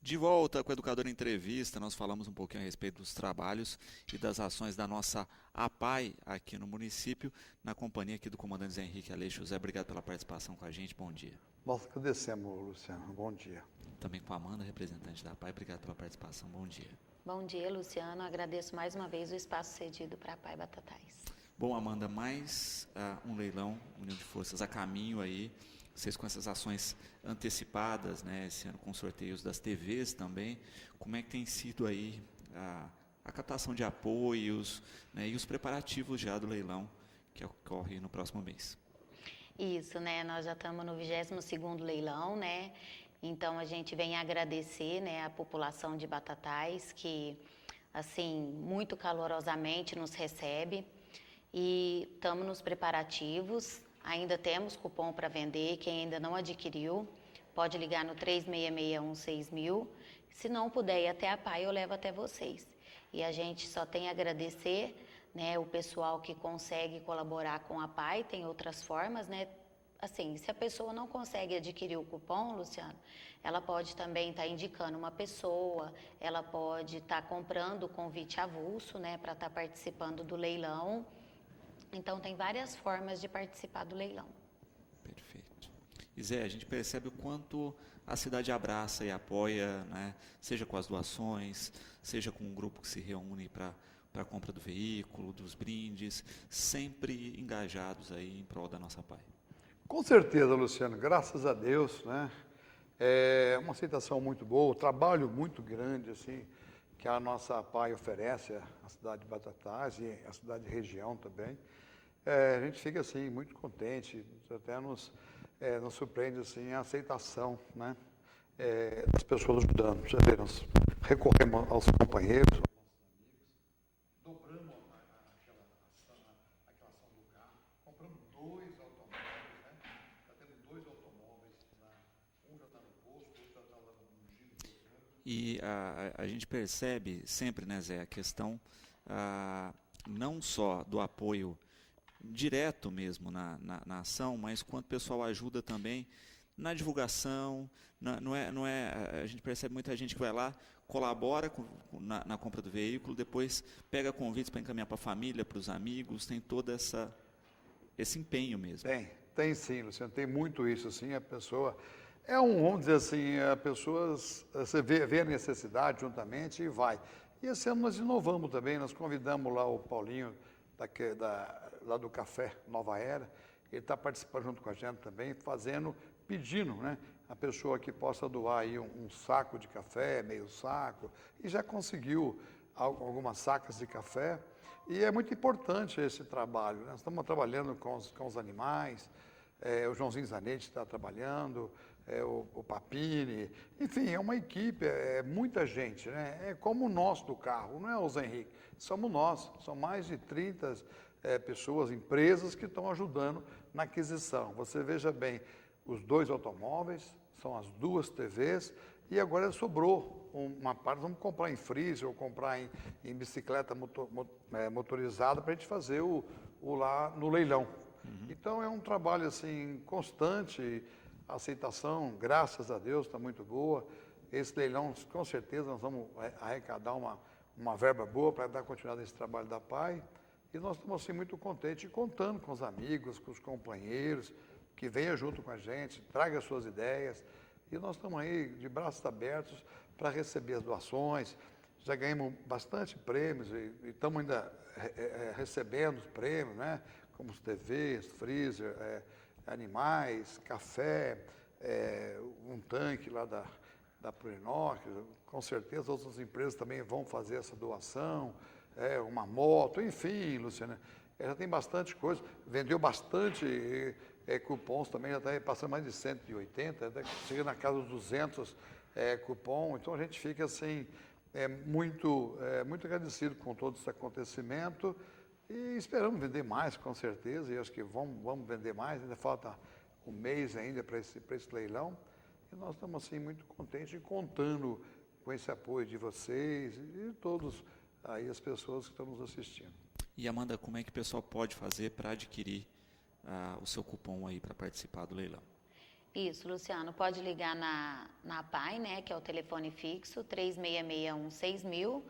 De volta com a Educadora Entrevista, nós falamos um pouquinho a respeito dos trabalhos e das ações da nossa APAE aqui no município, na companhia aqui do comandante Zé Henrique Aleixo. José, obrigado pela participação com a gente, bom dia. Nós agradecemos, Luciano, bom dia. Também com a Amanda, representante da APAE, obrigado pela participação, bom dia. Bom dia, Luciano, agradeço mais uma vez o espaço cedido para a APAE Batatais. Bom, Amanda, mais um leilão, União de Forças a caminho aí, vocês com essas ações antecipadas, né, esse ano com sorteios das TVs também, como é que tem sido aí a captação de apoios, né, e os preparativos já do leilão que ocorre no próximo mês? Isso, né, nós já estamos no 22º leilão, né, então a gente vem agradecer, né, a população de Batatais que, assim, muito calorosamente nos recebe e estamos nos preparativos. Ainda temos cupom para vender, quem ainda não adquiriu, pode ligar no 36616000. Se não puder ir até a APAE, eu levo até vocês. E a gente só tem a agradecer, né, o pessoal que consegue colaborar com a APAE, tem outras formas, né? Assim, se a pessoa não consegue adquirir o cupom, Luciano, ela pode também estar indicando uma pessoa, ela pode estar comprando o convite avulso, né, para estar participando do leilão. Então, tem várias formas de participar do leilão. Perfeito. E Zé, a gente percebe o quanto a cidade abraça e apoia, né, seja com as doações, seja com um grupo que se reúne para a compra do veículo, dos brindes, sempre engajados aí em prol da nossa APAE. Com certeza, Luciano, graças a Deus, né? É uma aceitação muito boa, um trabalho muito grande, assim, que a nossa APAE oferece à cidade de Batatais e à cidade de região também. A gente fica, assim, muito contente, até nos surpreende, assim, a aceitação, né, das pessoas ajudando. Você vê, nós recorremos aos companheiros, dobramos aquela ação do carro, compramos 2 automóveis, né? Já temos 2 automóveis, um já está no posto, outro já está lá no giro. E a gente percebe sempre, né, Zé, a questão não só do apoio direto mesmo na ação, mas quanto o pessoal ajuda também na divulgação, a gente percebe muita gente que vai lá, colabora na compra do veículo, depois pega convites para encaminhar para a família, para os amigos, tem todo esse empenho mesmo. Tem sim, Luciano, tem muito isso, assim, a pessoa, vamos dizer assim, a pessoas, você vê a necessidade juntamente e vai. E esse ano nós inovamos também, nós convidamos lá o Paulinho, lá do Café Nova Era, ele está participando junto com a gente também, pedindo, né, a pessoa que possa doar aí um saco de café, meio saco, e já conseguiu algumas sacas de café, e é muito importante esse trabalho, né? Nós estamos trabalhando com os animais, o Joãozinho Zanetti está trabalhando, o Papini, enfim, é uma equipe, é muita gente, né? É como o nosso do carro, não é o Zé Henrique, somos nós, são mais de 30 pessoas, empresas que estão ajudando na aquisição. Você veja bem, os 2 automóveis, são as 2 TVs, e agora sobrou uma parte, vamos comprar em freezer ou comprar em bicicleta motorizada para a gente fazer o lá no leilão. Então é um trabalho assim constante, a aceitação, graças a Deus, está muito boa. Esse leilão, com certeza, nós vamos arrecadar uma verba boa para dar continuidade a esse trabalho da APAE. E nós estamos assim, muito contentes e contando com os amigos, com os companheiros, que venham junto com a gente, traga as suas ideias. E nós estamos aí de braços abertos para receber as doações. Já ganhamos bastante prêmios e estamos ainda recebendo os prêmios, né? Como os TVs, freezer, animais, café, um tanque lá da Prinoc. Com certeza outras empresas também vão fazer essa doação, uma moto, enfim, Luciana. Já tem bastante coisa, vendeu bastante cupons também, já está passando mais de 180, chega na casa dos 200 cupons, então a gente fica assim, muito agradecido com todo esse acontecimento e esperamos vender mais, com certeza, e acho que vamos vender mais, ainda falta um mês ainda para esse leilão, e nós estamos assim muito contentes e contando com esse apoio de vocês e de todos aí as pessoas que estão nos assistindo. E Amanda, como é que o pessoal pode fazer para adquirir o seu cupom aí para participar do leilão? Isso, Luciano, pode ligar na PAI, né, que é o telefone fixo, 3661-6000,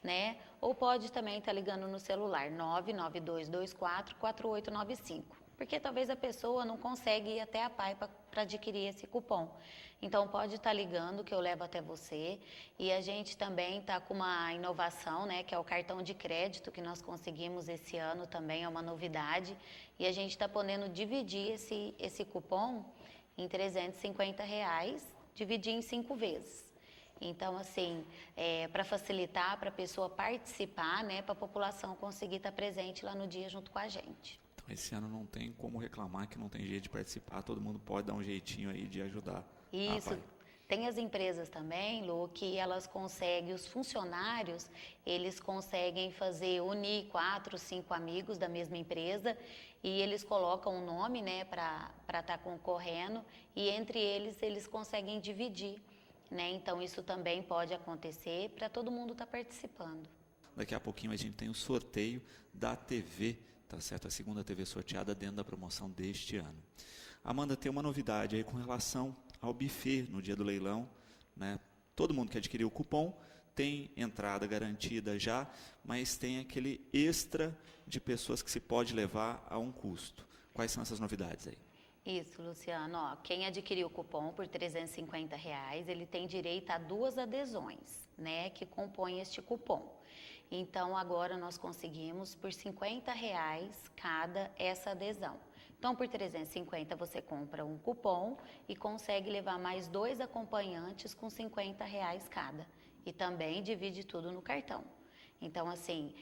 né, ou pode também estar ligando no celular, 99224-4895, porque talvez a pessoa não consiga ir até a PAI para adquirir esse cupom. Então, pode estar ligando que eu levo até você, e a gente também está com uma inovação, né, que é o cartão de crédito que nós conseguimos esse ano também, é uma novidade, e a gente está podendo dividir esse cupom em R$350, dividir em 5 vezes. Então, assim, para facilitar, para a pessoa participar, né, para a população conseguir estar presente lá no dia junto com a gente. Então, esse ano não tem como reclamar que não tem jeito de participar, todo mundo pode dar um jeitinho aí de ajudar. Isso. Tem as empresas também, Lu, que elas conseguem, os funcionários, eles conseguem unir 4, 5 amigos da mesma empresa e eles colocam um nome, né, para estar concorrendo e entre eles conseguem dividir, né? Então isso também pode acontecer para todo mundo estar participando. Daqui a pouquinho a gente tem o sorteio da TV, tá certo? A segunda TV sorteada dentro da promoção deste ano. Amanda, tem uma novidade aí com relação ao buffet no dia do leilão, né? Todo mundo que adquiriu o cupom tem entrada garantida já, mas tem aquele extra de pessoas que se pode levar a um custo. Quais são essas novidades aí? Isso, Luciano. Ó, quem adquiriu o cupom por R$350, ele tem direito a 2 adesões, né, que compõem este cupom. Então, agora nós conseguimos por R$50 cada essa adesão. Então, por R$350 você compra um cupom e consegue levar mais 2 acompanhantes com R$50 cada. E também divide tudo no cartão. Então, assim,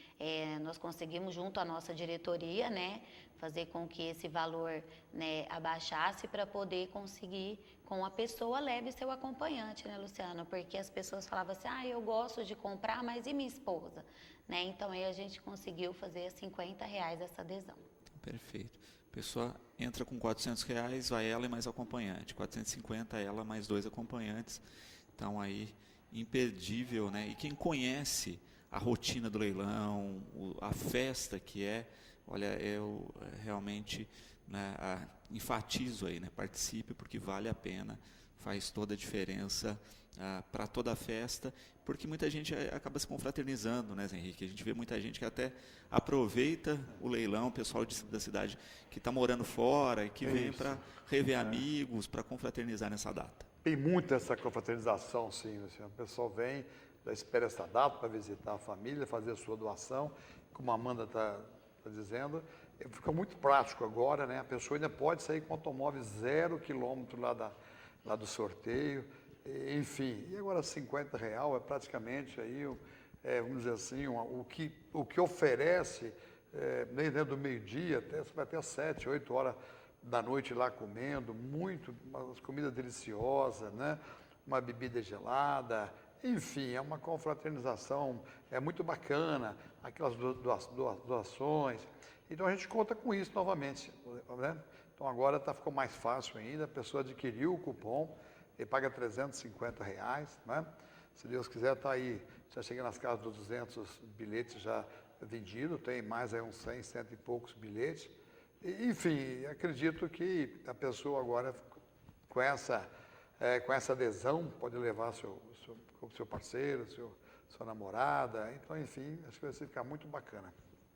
nós conseguimos junto à nossa diretoria, né, fazer com que esse valor, né, abaixasse para poder conseguir com a pessoa leve seu acompanhante, né, Luciano? Porque as pessoas falavam assim, eu gosto de comprar, mas e minha esposa? Né? Então, aí a gente conseguiu fazer R$50 essa adesão. Perfeito. A pessoa entra com R$400, vai ela e mais acompanhante. 450 ela mais 2 acompanhantes. Então aí imperdível, né? E quem conhece a rotina do leilão, a festa que olha, eu realmente, né, enfatizo aí, né? Participe porque vale a pena, faz toda a diferença para toda a festa, porque muita gente acaba se confraternizando, né, Zé Henrique? A gente vê muita gente que até aproveita o leilão, o pessoal da cidade que está morando fora e que vem para rever amigos, para confraternizar nessa data. Tem muita essa confraternização, sim, Luciano. O pessoal vem, já espera essa data para visitar a família, fazer a sua doação, como a Amanda está dizendo. Fica muito prático agora, né? A pessoa ainda pode sair com automóvel 0 quilômetro lá do sorteio. Enfim, e agora R$50 é praticamente aí, vamos dizer assim, o que oferece dentro do meio-dia, você vai até 7, 8 horas da noite lá comendo, umas comidas deliciosas, né? Uma bebida gelada, enfim, é uma confraternização, é muito bacana, aquelas doações. Então a gente conta com isso novamente, né? Então agora ficou mais fácil ainda, a pessoa adquiriu o cupom, ele paga R$350, né? Se Deus quiser, está aí, já chega nas casas dos 200 bilhetes já vendidos, tem mais aí uns 100, 100 e poucos bilhetes. E, enfim, acredito que a pessoa agora, com essa adesão, pode levar seu parceiro, sua namorada, então, enfim, acho que vai ficar muito bacana.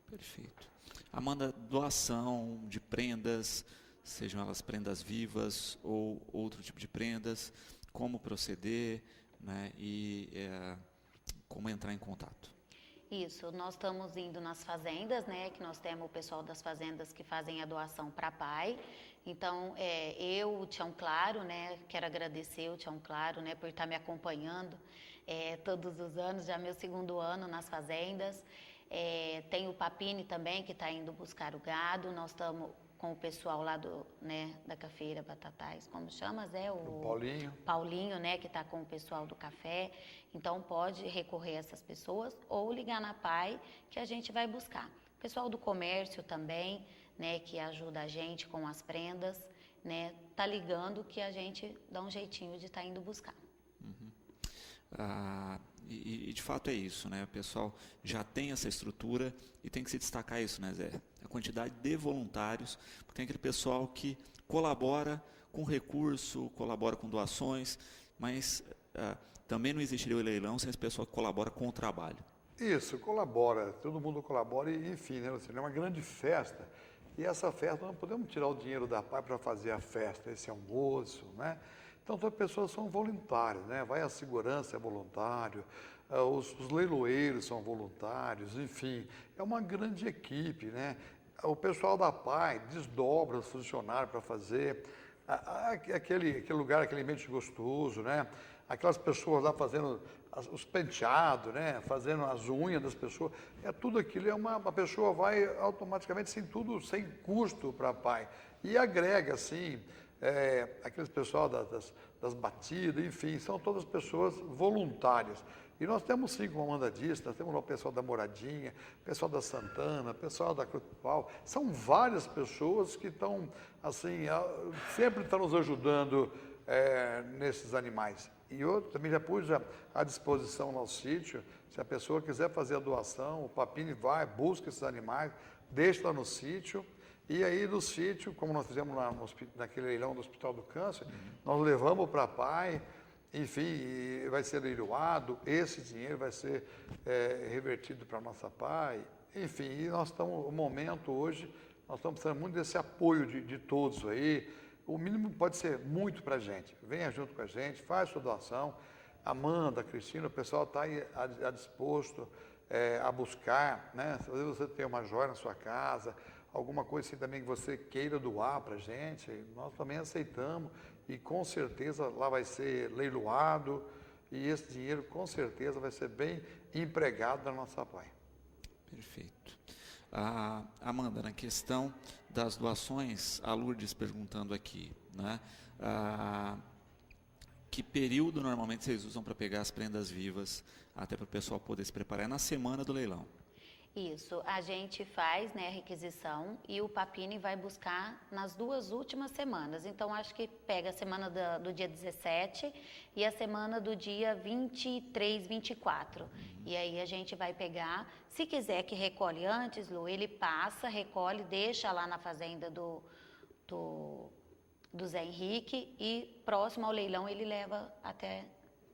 Perfeito. Amanda, doação de prendas, sejam elas prendas vivas ou outro tipo de prendas, como proceder, né, e como entrar em contato. Isso, nós estamos indo nas fazendas, né, que nós temos o pessoal das fazendas que fazem a doação para a PAI. Então, o Tião Claro, né, quero agradecer o Tião Claro, né, por estar me acompanhando todos os anos, já meu 2º ano nas fazendas. Tem o Papini também, que está indo buscar o gado. Nós estamos com o pessoal lá da Cafeira Batatais, como chama, Zé? O Paulinho. Paulinho, né, que está com o pessoal do café. Então, pode recorrer a essas pessoas ou ligar na PAI, que a gente vai buscar. O pessoal do comércio também, né, que ajuda a gente com as prendas, né, tá ligando que a gente dá um jeitinho de estar indo buscar. Uhum. E de fato é isso, né? O pessoal já tem essa estrutura e tem que se destacar isso, né, Zé? A quantidade de voluntários, porque tem aquele pessoal que colabora com recurso, colabora com doações, mas também não existiria o leilão sem esse pessoal que colabora com o trabalho. Isso, colabora, todo mundo colabora e, enfim, né, é uma grande festa. E essa festa, nós não podemos tirar o dinheiro da PAI para fazer a festa, esse almoço, né? Então, todas as pessoas são voluntárias, né? Vai a segurança é voluntário, os leiloeiros são voluntários, enfim, é uma grande equipe, né? O pessoal da PAI desdobra os funcionários para fazer aquele lugar, aquele ambiente gostoso, né? Aquelas pessoas lá fazendo os penteados, né? Fazendo as unhas das pessoas, tudo aquilo, a pessoa vai automaticamente, sem custo para a PAI, e agrega, assim, aqueles pessoal das batidas, enfim, são todas pessoas voluntárias. E nós temos sim, como Amanda disse, nós temos lá o pessoal da Moradinha, o pessoal da Santana, o pessoal da Cruz do Pau, são várias pessoas que estão, assim, sempre estão nos ajudando nesses animais. E eu também já pus à disposição no sítio, se a pessoa quiser fazer a doação, o Papini vai, busca esses animais, deixa lá no sítio, e aí do sítio, como nós fizemos naquele leilão do Hospital do Câncer, nós levamos para a PAI, enfim, vai ser leiloado, esse dinheiro vai ser revertido para a nossa PAI, enfim, e nós estamos, no momento hoje, nós estamos precisando muito desse apoio de todos aí. O mínimo pode ser muito para a gente. Venha junto com a gente, faz sua doação. Amanda, Cristina, o pessoal está aí disposto a buscar, né? Às vezes você tem uma joia na sua casa, alguma coisa assim também que você queira doar para a gente, nós também aceitamos e com certeza lá vai ser leiloado e esse dinheiro com certeza vai ser bem empregado na nossa PAI. Perfeito. Amanda, na questão das doações, a Lourdes perguntando aqui, né? Que período normalmente vocês usam para pegar as prendas vivas, até para o pessoal poder se preparar? É na semana do leilão. Isso, a gente faz, né, a requisição e o Papini vai buscar nas 2 últimas semanas. Então, acho que pega a semana do dia 17 e a semana do dia 23, 24. E aí a gente vai pegar, se quiser que recolhe antes, Lu, ele passa, recolhe, deixa lá na fazenda do Zé Henrique e próximo ao leilão ele leva até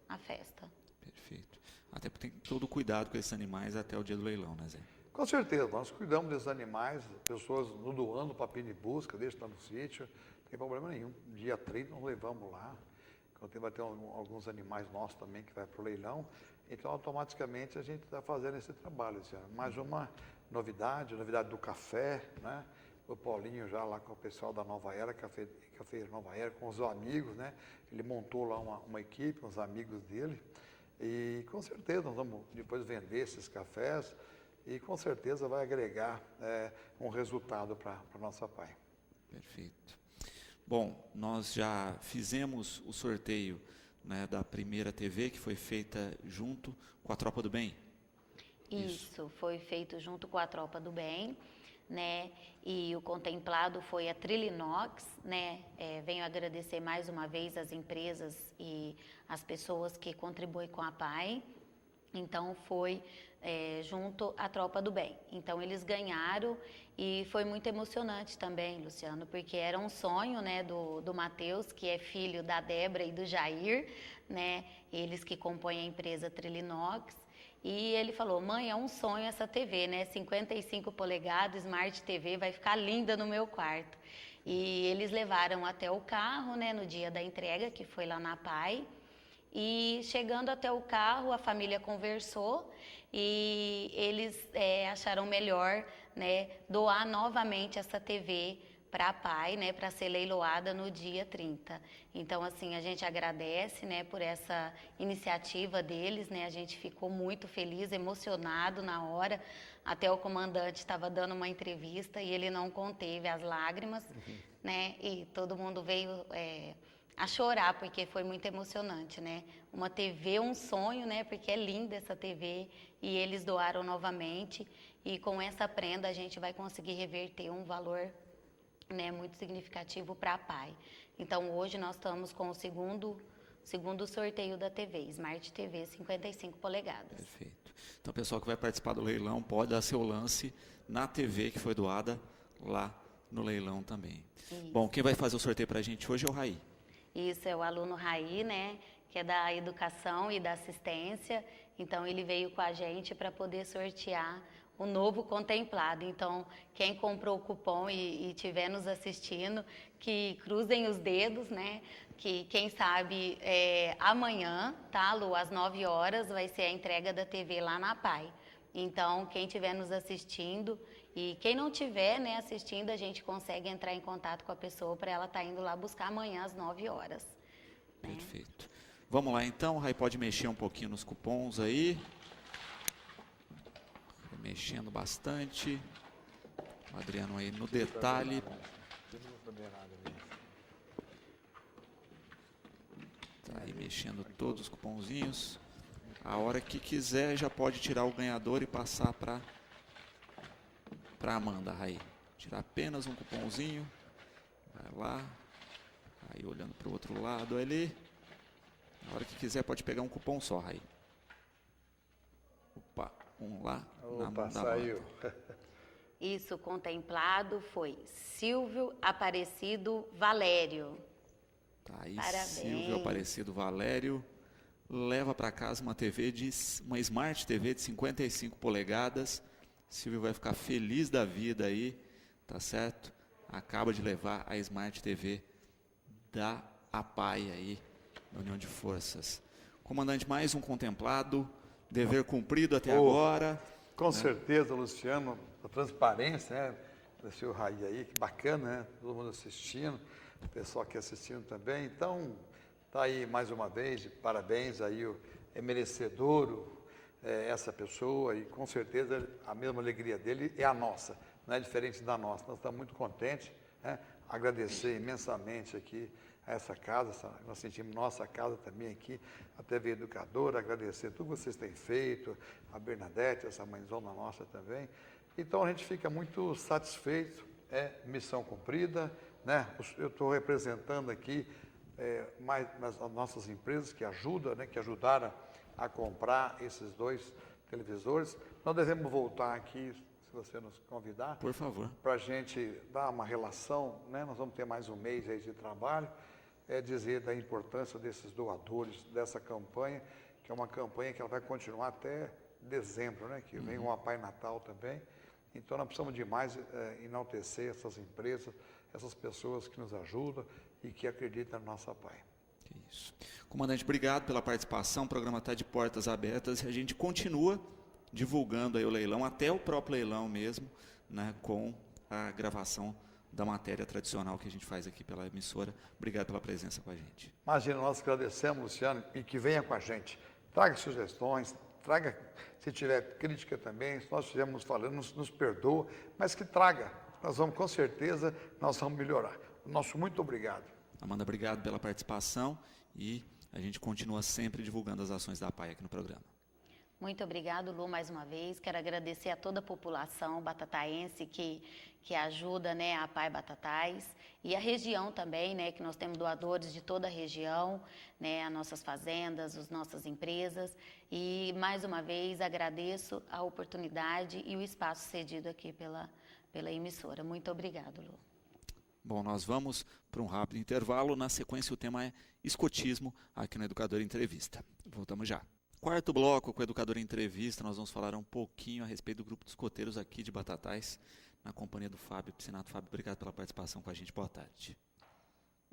a festa. Perfeito. Até porque tem todo o cuidado com esses animais até o dia do leilão, né, Zé? Com certeza, nós cuidamos desses animais, pessoas no doando, Papini busca, deixa lá no sítio, não tem problema nenhum. Dia 30 nós levamos lá, vai ter alguns animais nossos também que vai para o leilão, então automaticamente a gente está fazendo esse trabalho esse ano. Mais uma novidade do café, né? O Paulinho já lá com o pessoal da Nova Era, Café Nova Era, com os amigos, né? Ele montou lá uma equipe, uns amigos dele, e com certeza nós vamos depois vender esses cafés e com certeza vai agregar um resultado para a nossa PAI. Perfeito. Bom, nós já fizemos o sorteio, né, da primeira TV, que foi feita junto com a Tropa do Bem. Isso, foi feito junto com a Tropa do Bem, né? E o contemplado foi a Trilinox, né? Venho agradecer mais uma vez as empresas e as pessoas que contribuem com a PAI. Então foi junto à Tropa do Bem. Então eles ganharam e foi muito emocionante também, Luciano, porque era um sonho, né, do Matheus, que é filho da Débora e do Jair, né? Eles que compõem a empresa Trilinox. E ele falou: mãe, é um sonho essa TV, né? 55 polegadas, Smart TV, vai ficar linda no meu quarto. E eles levaram até o carro, né, no dia da entrega, que foi lá na PAI. E chegando até o carro, a família conversou e eles acharam melhor, né, doar novamente essa TV para a PAI, né, para ser leiloada no dia 30. Então, assim, a gente agradece, né, por essa iniciativa deles, né, a gente ficou muito feliz, emocionado na hora. Até o comandante estava dando uma entrevista e ele não conteve as lágrimas, né, e todo mundo veio a chorar, porque foi muito emocionante, né? Uma TV, um sonho, né? Porque é linda essa TV e eles doaram novamente e com essa prenda a gente vai conseguir reverter um valor, né, muito significativo para a PAI. Então hoje nós estamos com o segundo sorteio da TV, Smart TV 55 polegadas. Perfeito. Então o pessoal que vai participar do leilão pode dar seu lance na TV que foi doada lá no leilão também. Isso. Bom, quem vai fazer o sorteio para a gente hoje é o Raí. Isso, é o aluno Raí, né, que é da educação e da assistência. Então, ele veio com a gente para poder sortear o novo contemplado. Então, quem comprou o cupom e estiver nos assistindo, que cruzem os dedos, né? Que quem sabe amanhã, tá, Lu, às 9 horas, vai ser a entrega da TV lá na PAI. Então, quem estiver nos assistindo e quem não estiver, né, assistindo, a gente consegue entrar em contato com a pessoa para ela estar indo lá buscar amanhã às 9 horas. Perfeito. Vamos lá então, o Raí pode mexer um pouquinho nos cupons aí. Mexendo bastante. O Adriano aí no detalhe. Tá aí mexendo todos os cuponzinhos. A hora que quiser já pode tirar o ganhador e passar para Amanda, Raí. Tirar apenas um cupomzinho. Vai lá. Aí olhando para o outro lado ali. A hora que quiser pode pegar um cupom só, Raí. Opa, um lá. Opa, saiu. Isso, contemplado foi Silvio Aparecido Valério. Tá aí, Parabéns. Silvio Aparecido Valério. Leva para casa uma Smart TV de 55 polegadas. Silvio vai ficar feliz da vida aí, tá certo? Acaba de levar a Smart TV da APAI aí, da União de Forças. Comandante, mais um contemplado, dever cumprido até agora. Com certeza, Luciano, a transparência, né? Do seu Raí aí, que bacana, né? Todo mundo assistindo, o pessoal aqui assistindo também. Então, tá aí mais uma vez, parabéns aí, é merecedor essa pessoa e com certeza a mesma alegria dele é a nossa, não é diferente da nossa. Nós estamos muito contentes, né? Agradecer imensamente aqui a essa casa, nós sentimos nossa casa também aqui, a TV Educadora, agradecer tudo que vocês têm feito, a Bernadette, essa mãezona nossa também. Então a gente fica muito satisfeito, missão cumprida, né? Eu estou representando aqui mais as nossas empresas que ajudam, né? Que ajudaram a comprar esses 2 televisores. Nós devemos voltar aqui, se você nos convidar, por favor, para a gente dar uma relação, né? Nós vamos ter mais um mês aí de trabalho, dizer da importância desses doadores, dessa campanha, que é uma campanha que ela vai continuar até dezembro, né? Que vem o Pai Natal também. Então nós precisamos demais enaltecer essas empresas, essas pessoas que nos ajudam e que acreditam na nossa Pai. Isso. Comandante, obrigado pela participação. O programa está de portas abertas e a gente continua divulgando aí o leilão, até o próprio leilão mesmo, né, com a gravação da matéria tradicional que a gente faz aqui pela emissora. Obrigado pela presença com a gente. Imagina, nós agradecemos, Luciano, e que venha com a gente. Traga sugestões, traga, se tiver crítica também, se nós estivermos falando, nos perdoa, mas que traga. Nós vamos, com certeza, nós vamos melhorar. Nosso muito obrigado. Amanda, obrigado pela participação e a gente continua sempre divulgando as ações da APAI aqui no programa. Muito obrigado, Lu, mais uma vez. Quero agradecer a toda a população batataense que ajuda, né, a APAI Batatais e a região também, né, que nós temos doadores de toda a região, né, as nossas fazendas, as nossas empresas. E, mais uma vez, agradeço a oportunidade e o espaço cedido aqui pela emissora. Muito obrigado, Lu. Bom, nós vamos para um rápido intervalo. Na sequência, o tema é escotismo aqui no Educador Entrevista. Voltamos já. Quarto bloco com o Educador Entrevista, nós vamos falar um pouquinho a respeito do grupo de escoteiros aqui de Batatais, na companhia do Fábio Piscinato. Fábio, obrigado pela participação com a gente. Boa tarde.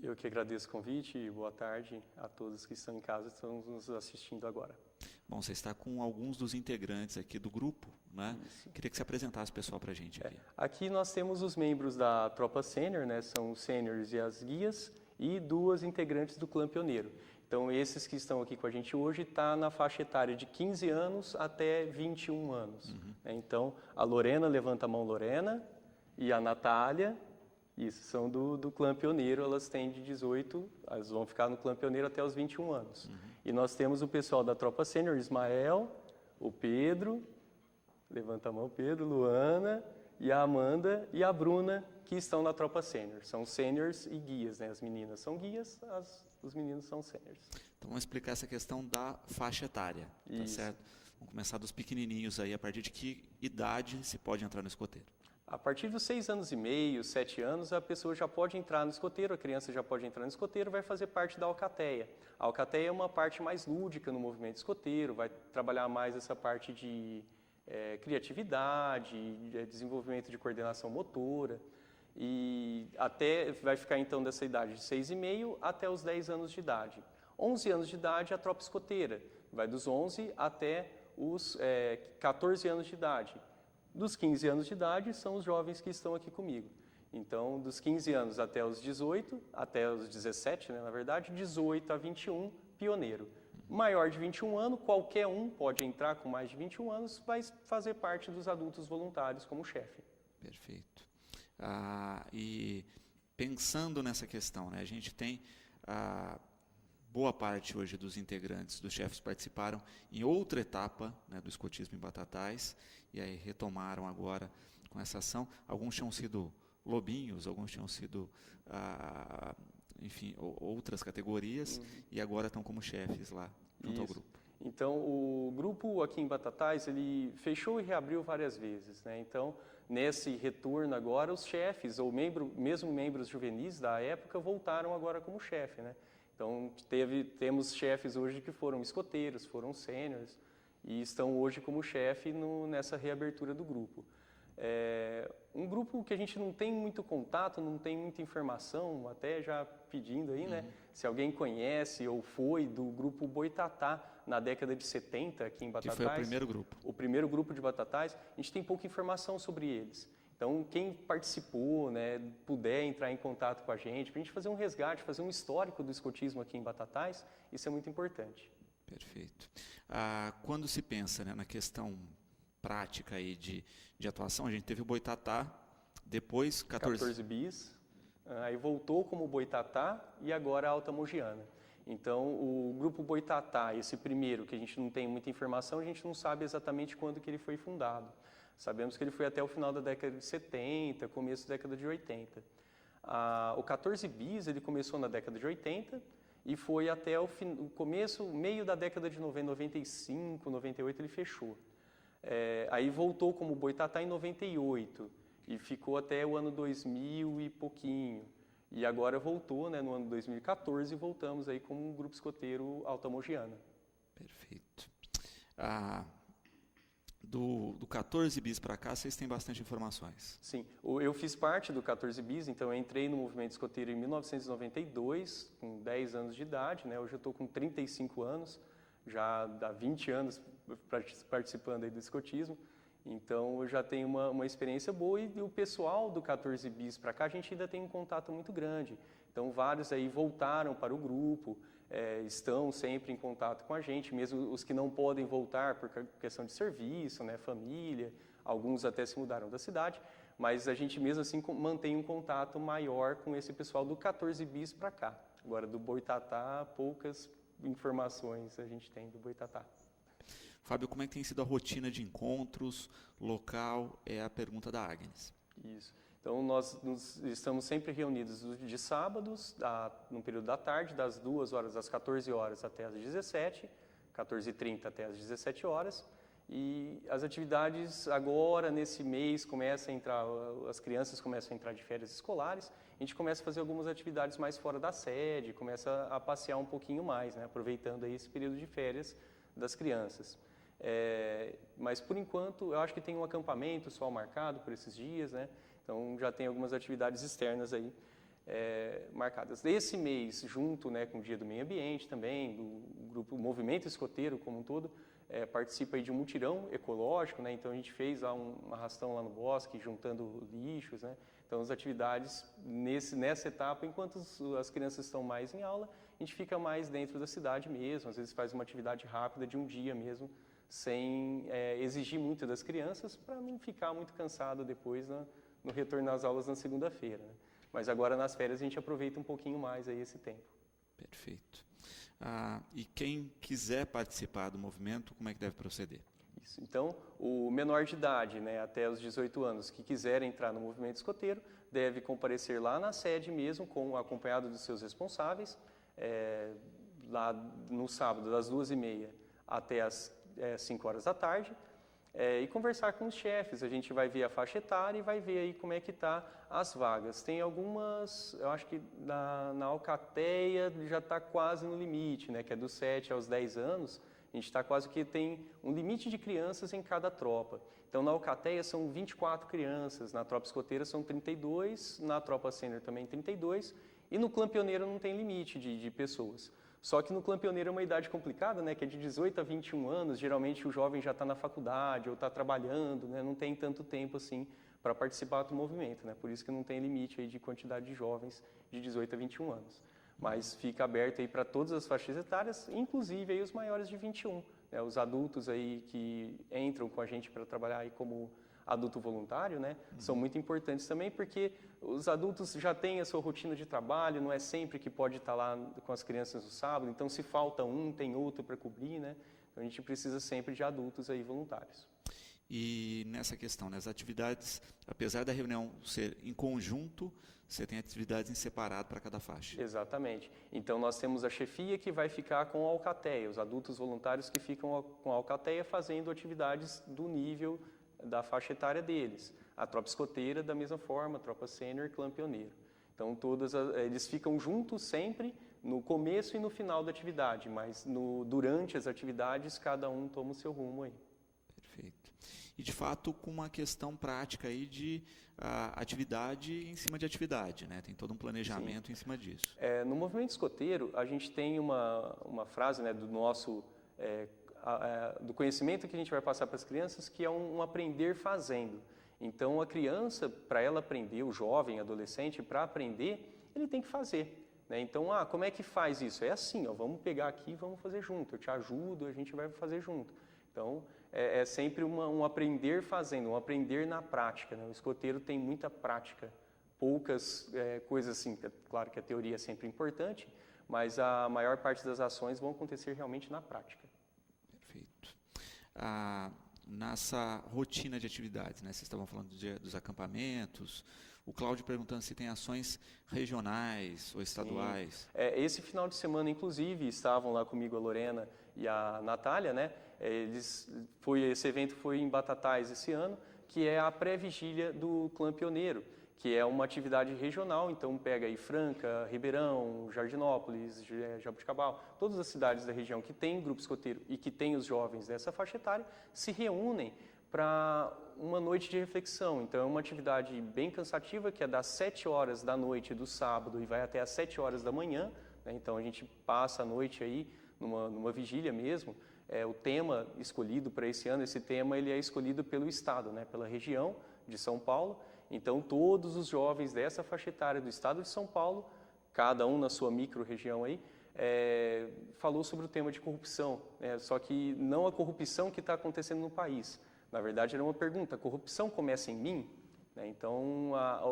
Eu que agradeço o convite e boa tarde a todos que estão em casa e estão nos assistindo agora. Bom, você está com alguns dos integrantes aqui do grupo, né? Isso. Queria que você apresentasse o pessoal para a gente aqui. Aqui nós temos os membros da Tropa Sênior, né? São os sêniors e as guias, e 2 integrantes do Clã Pioneiro. Então, esses que estão aqui com a gente hoje estão na faixa etária de 15 anos até 21 anos. Então, a Lorena, levanta a mão, Lorena, e a Natália, isso, são do Clã Pioneiro, elas têm de 18, elas vão ficar no Clã Pioneiro até os 21 anos. E nós temos o pessoal da Tropa Sênior, Ismael, o Pedro, levanta a mão, Pedro, Luana, e a Amanda e a Bruna, que estão na Tropa Sênior. São sêniors e guias, né? As meninas são guias, os meninos são sêniors. Então vamos explicar essa questão da faixa etária, tá certo? Vamos começar dos pequenininhos aí, a partir de que idade se pode entrar no escoteiro? A partir dos 6 anos e meio, 7 anos, a pessoa já pode entrar no escoteiro, a criança já pode entrar no escoteiro, vai fazer parte da alcateia. A alcateia é uma parte mais lúdica no movimento escoteiro, vai trabalhar mais essa parte de criatividade, desenvolvimento de coordenação motora, e até vai ficar então dessa idade de 6,5 até os 10 anos de idade. 11 anos de idade, a tropa escoteira, vai dos 11 até os 14 anos de idade. Dos 15 anos de idade são os jovens que estão aqui comigo. Então, dos 15 anos até os 18, até os 17, né, na verdade, 18 a 21, pioneiro. Maior de 21 anos, qualquer um pode entrar com mais de 21 anos, vai fazer parte dos adultos voluntários como chefe. Perfeito. E pensando nessa questão, né, a gente tem boa parte hoje dos integrantes, dos chefes, participaram em outra etapa, né, do escotismo em Batatais, e aí retomaram agora com essa ação. Alguns tinham sido lobinhos, alguns tinham sido, enfim, outras categorias, e agora estão como chefes lá, junto ao grupo. Então, o grupo aqui em Batatais, ele fechou e reabriu várias vezes, né? Então, nesse retorno agora, os chefes, ou mesmo membros juvenis da época, voltaram agora como chefe, né? Então, temos chefes hoje que foram escoteiros, foram sêniores, e estão hoje como chefe nessa reabertura do grupo. Um grupo que a gente não tem muito contato, não tem muita informação, até já pedindo aí, né? Se alguém conhece ou foi do grupo Boitatá, na década de 70, aqui em Batatais. Que foi o primeiro grupo. O primeiro grupo de Batatais, a gente tem pouca informação sobre eles. Então, quem participou, né, puder entrar em contato com a gente, para a gente fazer um resgate, fazer um histórico do escotismo aqui em Batatais, isso é muito importante. Perfeito. Quando se pensa, né, na questão prática aí de atuação, a gente teve o Boitatá, depois 14 bis, aí voltou como Boitatá e agora a Alta Mogiana. Então, o grupo Boitatá, esse primeiro, que a gente não tem muita informação, a gente não sabe exatamente quando que ele foi fundado. Sabemos que ele foi até o final da década de 70, começo da década de 80. O 14 bis, ele começou na década de 80 e foi até o começo, meio da década de 95, 98, ele fechou. Aí voltou como Boitatá em 98 e ficou até o ano 2000 e pouquinho. E agora voltou, né, no ano 2014, e voltamos aí como um grupo escoteiro Alta Mogiana. Perfeito. Do 14 bis para cá, vocês têm bastante informações. Sim, eu fiz parte do 14 bis, então eu entrei no movimento escoteiro em 1992, com 10 anos de idade, né? Hoje eu estou com 35 anos, já há 20 anos participando aí do escotismo. Então, eu já tenho uma experiência boa e o pessoal do 14 bis para cá, a gente ainda tem um contato muito grande. Então, vários aí voltaram para o grupo, estão sempre em contato com a gente, mesmo os que não podem voltar por questão de serviço, né, família, alguns até se mudaram da cidade, mas a gente mesmo assim mantém um contato maior com esse pessoal do 14 bis para cá. Agora, do Boitatá, poucas informações a gente tem do Boitatá. Fábio, como é que tem sido a rotina de encontros, local, é a pergunta da Agnes. Isso. Então, nós estamos sempre reunidos de sábados, no período da tarde, das 2 horas às 14 horas até às 17, 14h30 até às 17 horas. E as atividades agora, nesse mês, começam a entrar, as crianças começam a entrar de férias escolares, a gente começa a fazer algumas atividades mais fora da sede, começa a passear um pouquinho mais, né, aproveitando aí esse período de férias das crianças. Mas, por enquanto, eu acho que tem um acampamento só marcado por esses dias, né? Então, já tem algumas atividades externas aí marcadas. Esse mês, junto, né, com o Dia do Meio Ambiente também, do grupo Movimento Escoteiro como um todo, participa aí de um mutirão ecológico, né? Então, a gente fez lá um arrastão lá no bosque, juntando lixos, né? Então, as atividades nessa etapa, enquanto as crianças estão mais em aula, a gente fica mais dentro da cidade mesmo, às vezes faz uma atividade rápida de um dia mesmo, sem exigir muito das crianças, para não ficar muito cansado depois no retorno às aulas na segunda-feira, né? Mas agora nas férias a gente aproveita um pouquinho mais aí esse tempo. Perfeito. E quem quiser participar do movimento, como é que deve proceder? Isso. Então, o menor de idade, né, até os 18 anos, que quiser entrar no movimento escoteiro, deve comparecer lá na sede mesmo, acompanhado dos seus responsáveis, lá no sábado, das 2h30 até as 5 horas da tarde. e conversar com os chefes. A gente vai ver a faixa etária e vai ver aí como é que tá as vagas. Tem algumas, eu acho que na Alcateia já está quase no limite, né, que é dos 7 aos 10 anos, a gente está quase que tem um limite de crianças em cada tropa. Então, na Alcateia são 24 crianças, na tropa escoteira são 32, na tropa sênior também 32, e no clã pioneiro não tem limite de pessoas. Só que no clã pioneiro é uma idade complicada, né, que é de 18 a 21 anos, geralmente o jovem já está na faculdade ou está trabalhando, né, não tem tanto tempo assim para participar do movimento, né, por isso que não tem limite aí de quantidade de jovens de 18 a 21 anos. Mas fica aberto aí para todas as faixas etárias, inclusive aí os maiores de 21, né, os adultos aí que entram com a gente para trabalhar aí como adulto voluntário, né, são muito importantes também, porque os adultos já têm a sua rotina de trabalho, não é sempre que pode estar lá com as crianças no sábado, então se falta um, tem outro para cobrir, né, então a gente precisa sempre de adultos aí voluntários. E nessa questão, né, as atividades, apesar da reunião ser em conjunto, você tem atividades em separado para cada faixa. Exatamente. Então nós temos a chefia que vai ficar com a alcateia, os adultos voluntários que ficam com a alcateia fazendo atividades do nível da faixa etária deles. A tropa escoteira da mesma forma, a tropa sênior e clã pioneiro. Então eles ficam juntos sempre no começo e no final da atividade, mas durante as atividades cada um toma o seu rumo aí. Perfeito. E de fato com uma questão prática aí de atividade em cima de atividade, né? Tem todo um planejamento Sim. em cima disso. No movimento escoteiro a gente tem uma frase, né, do nosso do conhecimento que a gente vai passar para as crianças, que é um aprender fazendo. Então, a criança, para ela aprender, o jovem, adolescente, para aprender, ele tem que fazer. Né? Então, como é que faz isso? É assim, vamos pegar aqui e vamos fazer junto. Eu te ajudo, a gente vai fazer junto. Então, é sempre um aprender fazendo, um aprender na prática. Né? O escoteiro tem muita prática, poucas coisas assim. Claro que a teoria é sempre importante, mas a maior parte das ações vão acontecer realmente na prática. Perfeito. Nessa rotina de atividades, né? Vocês estavam falando dos acampamentos, o Cláudio perguntando se tem ações regionais ou estaduais. Esse final de semana, inclusive, estavam lá comigo a Lorena e a Natália, né? Esse evento foi em Batatais esse ano, que é a pré-vigília do Clã Pioneiro, que é uma atividade regional, então pega aí Franca, Ribeirão, Jardinópolis, Jabuticabal, todas as cidades da região que tem grupo escoteiro e que tem os jovens dessa faixa etária, se reúnem para uma noite de reflexão. Então é uma atividade bem cansativa, que é das 7 horas da noite do sábado e vai até às 7 horas da manhã, né? Então a gente passa a noite aí numa vigília mesmo. O tema escolhido para esse ano, esse tema ele é escolhido pelo estado, né? Pela região de São Paulo. Então, todos os jovens dessa faixa etária do estado de São Paulo, cada um na sua micro-região aí, falou sobre o tema de corrupção, né? Só que não a corrupção que está acontecendo no país. Na verdade, era uma pergunta: a corrupção começa em mim? Né? Então, a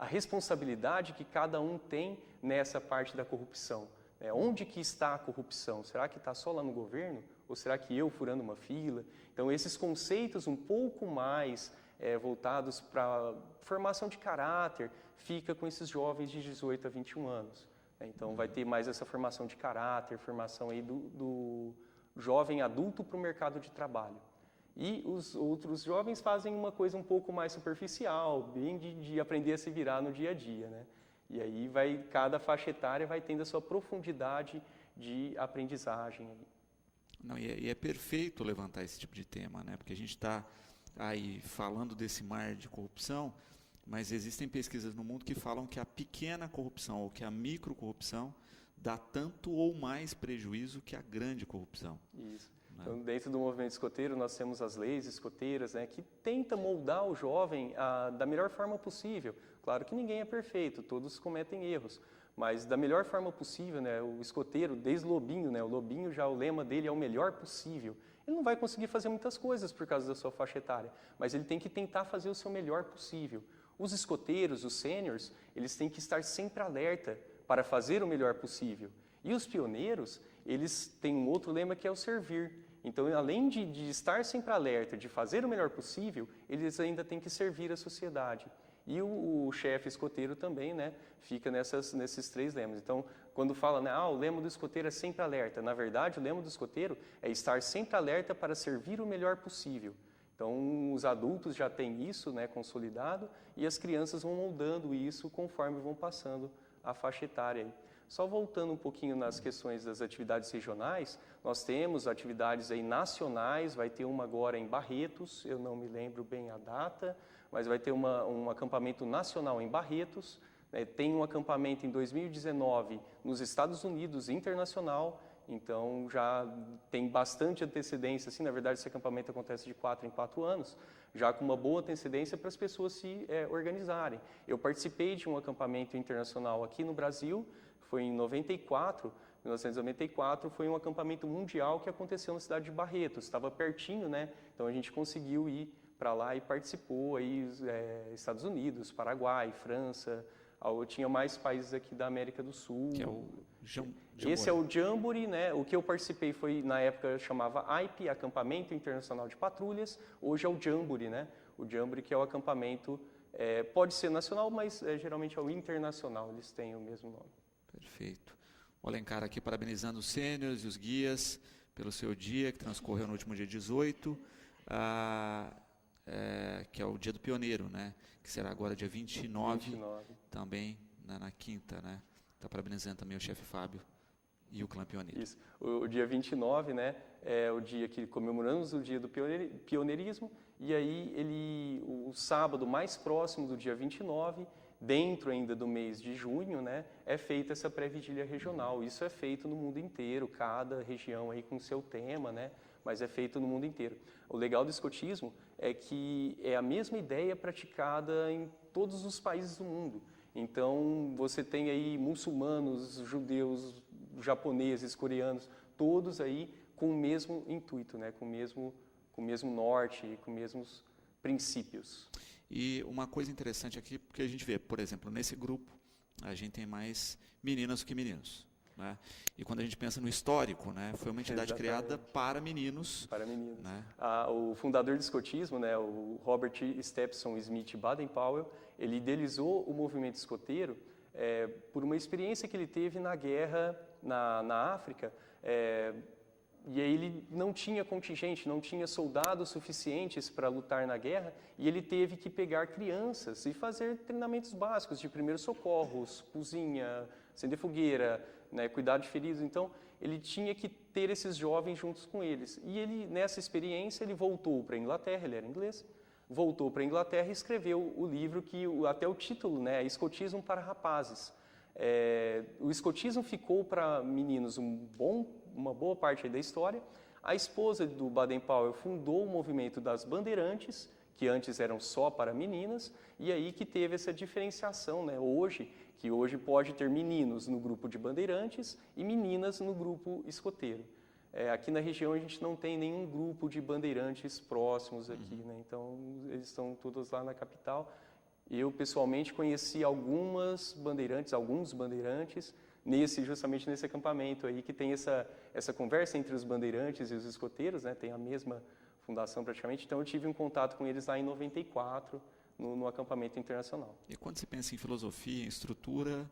responsabilidade que cada um tem nessa parte da corrupção. Onde que está a corrupção? Será que está só lá no governo? Ou será que eu furando uma fila? Então, esses conceitos um pouco mais voltados para formação de caráter, fica com esses jovens de 18 a 21 anos. Então, vai ter mais essa formação de caráter, formação aí do jovem adulto para o mercado de trabalho. E os outros jovens fazem uma coisa um pouco mais superficial, bem de aprender a se virar no dia a dia, né? E aí cada faixa etária vai tendo a sua profundidade de aprendizagem. Não, e é perfeito levantar esse tipo de tema, né? Porque a gente está aí falando desse mar de corrupção, mas existem pesquisas no mundo que falam que a pequena corrupção ou que a microcorrupção dá tanto ou mais prejuízo que a grande corrupção. Isso. Né? Então, dentro do movimento escoteiro, nós temos as leis escoteiras, né, que tentam moldar o jovem da melhor forma possível. Claro que ninguém é perfeito, todos cometem erros, mas da melhor forma possível, né, o escoteiro, desde o Lobinho, né, o Lobinho já o lema dele é o melhor possível. Ele não vai conseguir fazer muitas coisas por causa da sua faixa etária, mas ele tem que tentar fazer o seu melhor possível. Os escoteiros, os sêniors, eles têm que estar sempre alerta para fazer o melhor possível. E os pioneiros, eles têm um outro lema que é o servir. Então, além de estar sempre alerta, de fazer o melhor possível, eles ainda têm que servir a sociedade. E o chefe escoteiro também, né, fica nesses 3 lemas. Então, quando fala, né, o lema do escoteiro é sempre alerta. Na verdade, o lema do escoteiro é estar sempre alerta para servir o melhor possível. Então, os adultos já têm isso, né, consolidado, e as crianças vão moldando isso conforme vão passando a faixa etária aí. Só voltando um pouquinho nas questões das atividades regionais, nós temos atividades aí nacionais, vai ter uma agora em Barretos, eu não me lembro bem a data, mas vai ter um acampamento nacional em Barretos, né? Tem um acampamento em 2019 nos Estados Unidos, internacional, então já tem bastante antecedência, assim, na verdade esse acampamento acontece de 4 em 4 anos, já com uma boa antecedência para as pessoas se organizarem. Eu participei de um acampamento internacional aqui no Brasil, foi em 1994, foi um acampamento mundial que aconteceu na cidade de Barretos, estava pertinho, né? Então a gente conseguiu ir para lá e participou aí, Estados Unidos, Paraguai, França, tinha mais países aqui da América do Sul. Que é o Esse é o Jamboree, né? O que eu participei foi, na época, chamava AIP, Acampamento Internacional de Patrulhas, hoje é o Jamboree, né? O Jamboree que é o acampamento, pode ser nacional, mas geralmente é o internacional, eles têm o mesmo nome. Perfeito. O Alencar aqui parabenizando os sêniores e os guias pelo seu dia, que transcorreu no último dia 18, que é o dia do pioneiro, né? Que será agora dia 29. Também na quinta, né? Está parabenizando também o chefe Fábio e o clã pioneiro. Isso. O dia 29, né, é o dia que comemoramos o dia do pioneirismo, e aí o sábado mais próximo do dia 29, dentro ainda do mês de junho, né, é feita essa pré-vigília regional. Isso é feito no mundo inteiro, cada região aí com seu tema, né, mas é feito no mundo inteiro. O legal do escotismo é que é a mesma ideia praticada em todos os países do mundo. Então, você tem aí muçulmanos, judeus, japoneses, coreanos, todos aí com o mesmo intuito, né, com o mesmo norte, com os mesmos princípios. E uma coisa interessante aqui, porque a gente vê, por exemplo, nesse grupo, a gente tem mais meninas do que meninos. Né? E quando a gente pensa no histórico, né, foi uma entidade criada para meninos. Para meninos. Né? O fundador do escotismo, né, o Robert Stephenson Smith Baden-Powell, ele idealizou o movimento escoteiro por uma experiência que ele teve na guerra na África. E aí ele não tinha contingente, não tinha soldados suficientes para lutar na guerra, e ele teve que pegar crianças e fazer treinamentos básicos de primeiros socorros, cozinha, acender fogueira, né, cuidar de feridos. Então, ele tinha que ter esses jovens juntos com eles. E ele, nessa experiência, ele voltou para a Inglaterra, ele era inglês, voltou para a Inglaterra e escreveu o livro que, até o título, né, é Escotismo para Rapazes. O escotismo ficou para meninos uma boa parte da história. A esposa do Baden-Powell fundou o movimento das bandeirantes, que antes eram só para meninas, e aí que teve essa diferenciação, né? Hoje pode ter meninos no grupo de bandeirantes e meninas no grupo escoteiro. Aqui na região a gente não tem nenhum grupo de bandeirantes próximos aqui, né? Então eles estão todos lá na capital. Eu pessoalmente conheci alguns bandeirantes, justamente nesse acampamento aí, que tem essa conversa entre os bandeirantes e os escoteiros, né? Tem a mesma fundação praticamente, então eu tive um contato com eles lá em 94, no acampamento internacional. E quando se pensa em filosofia, em estrutura...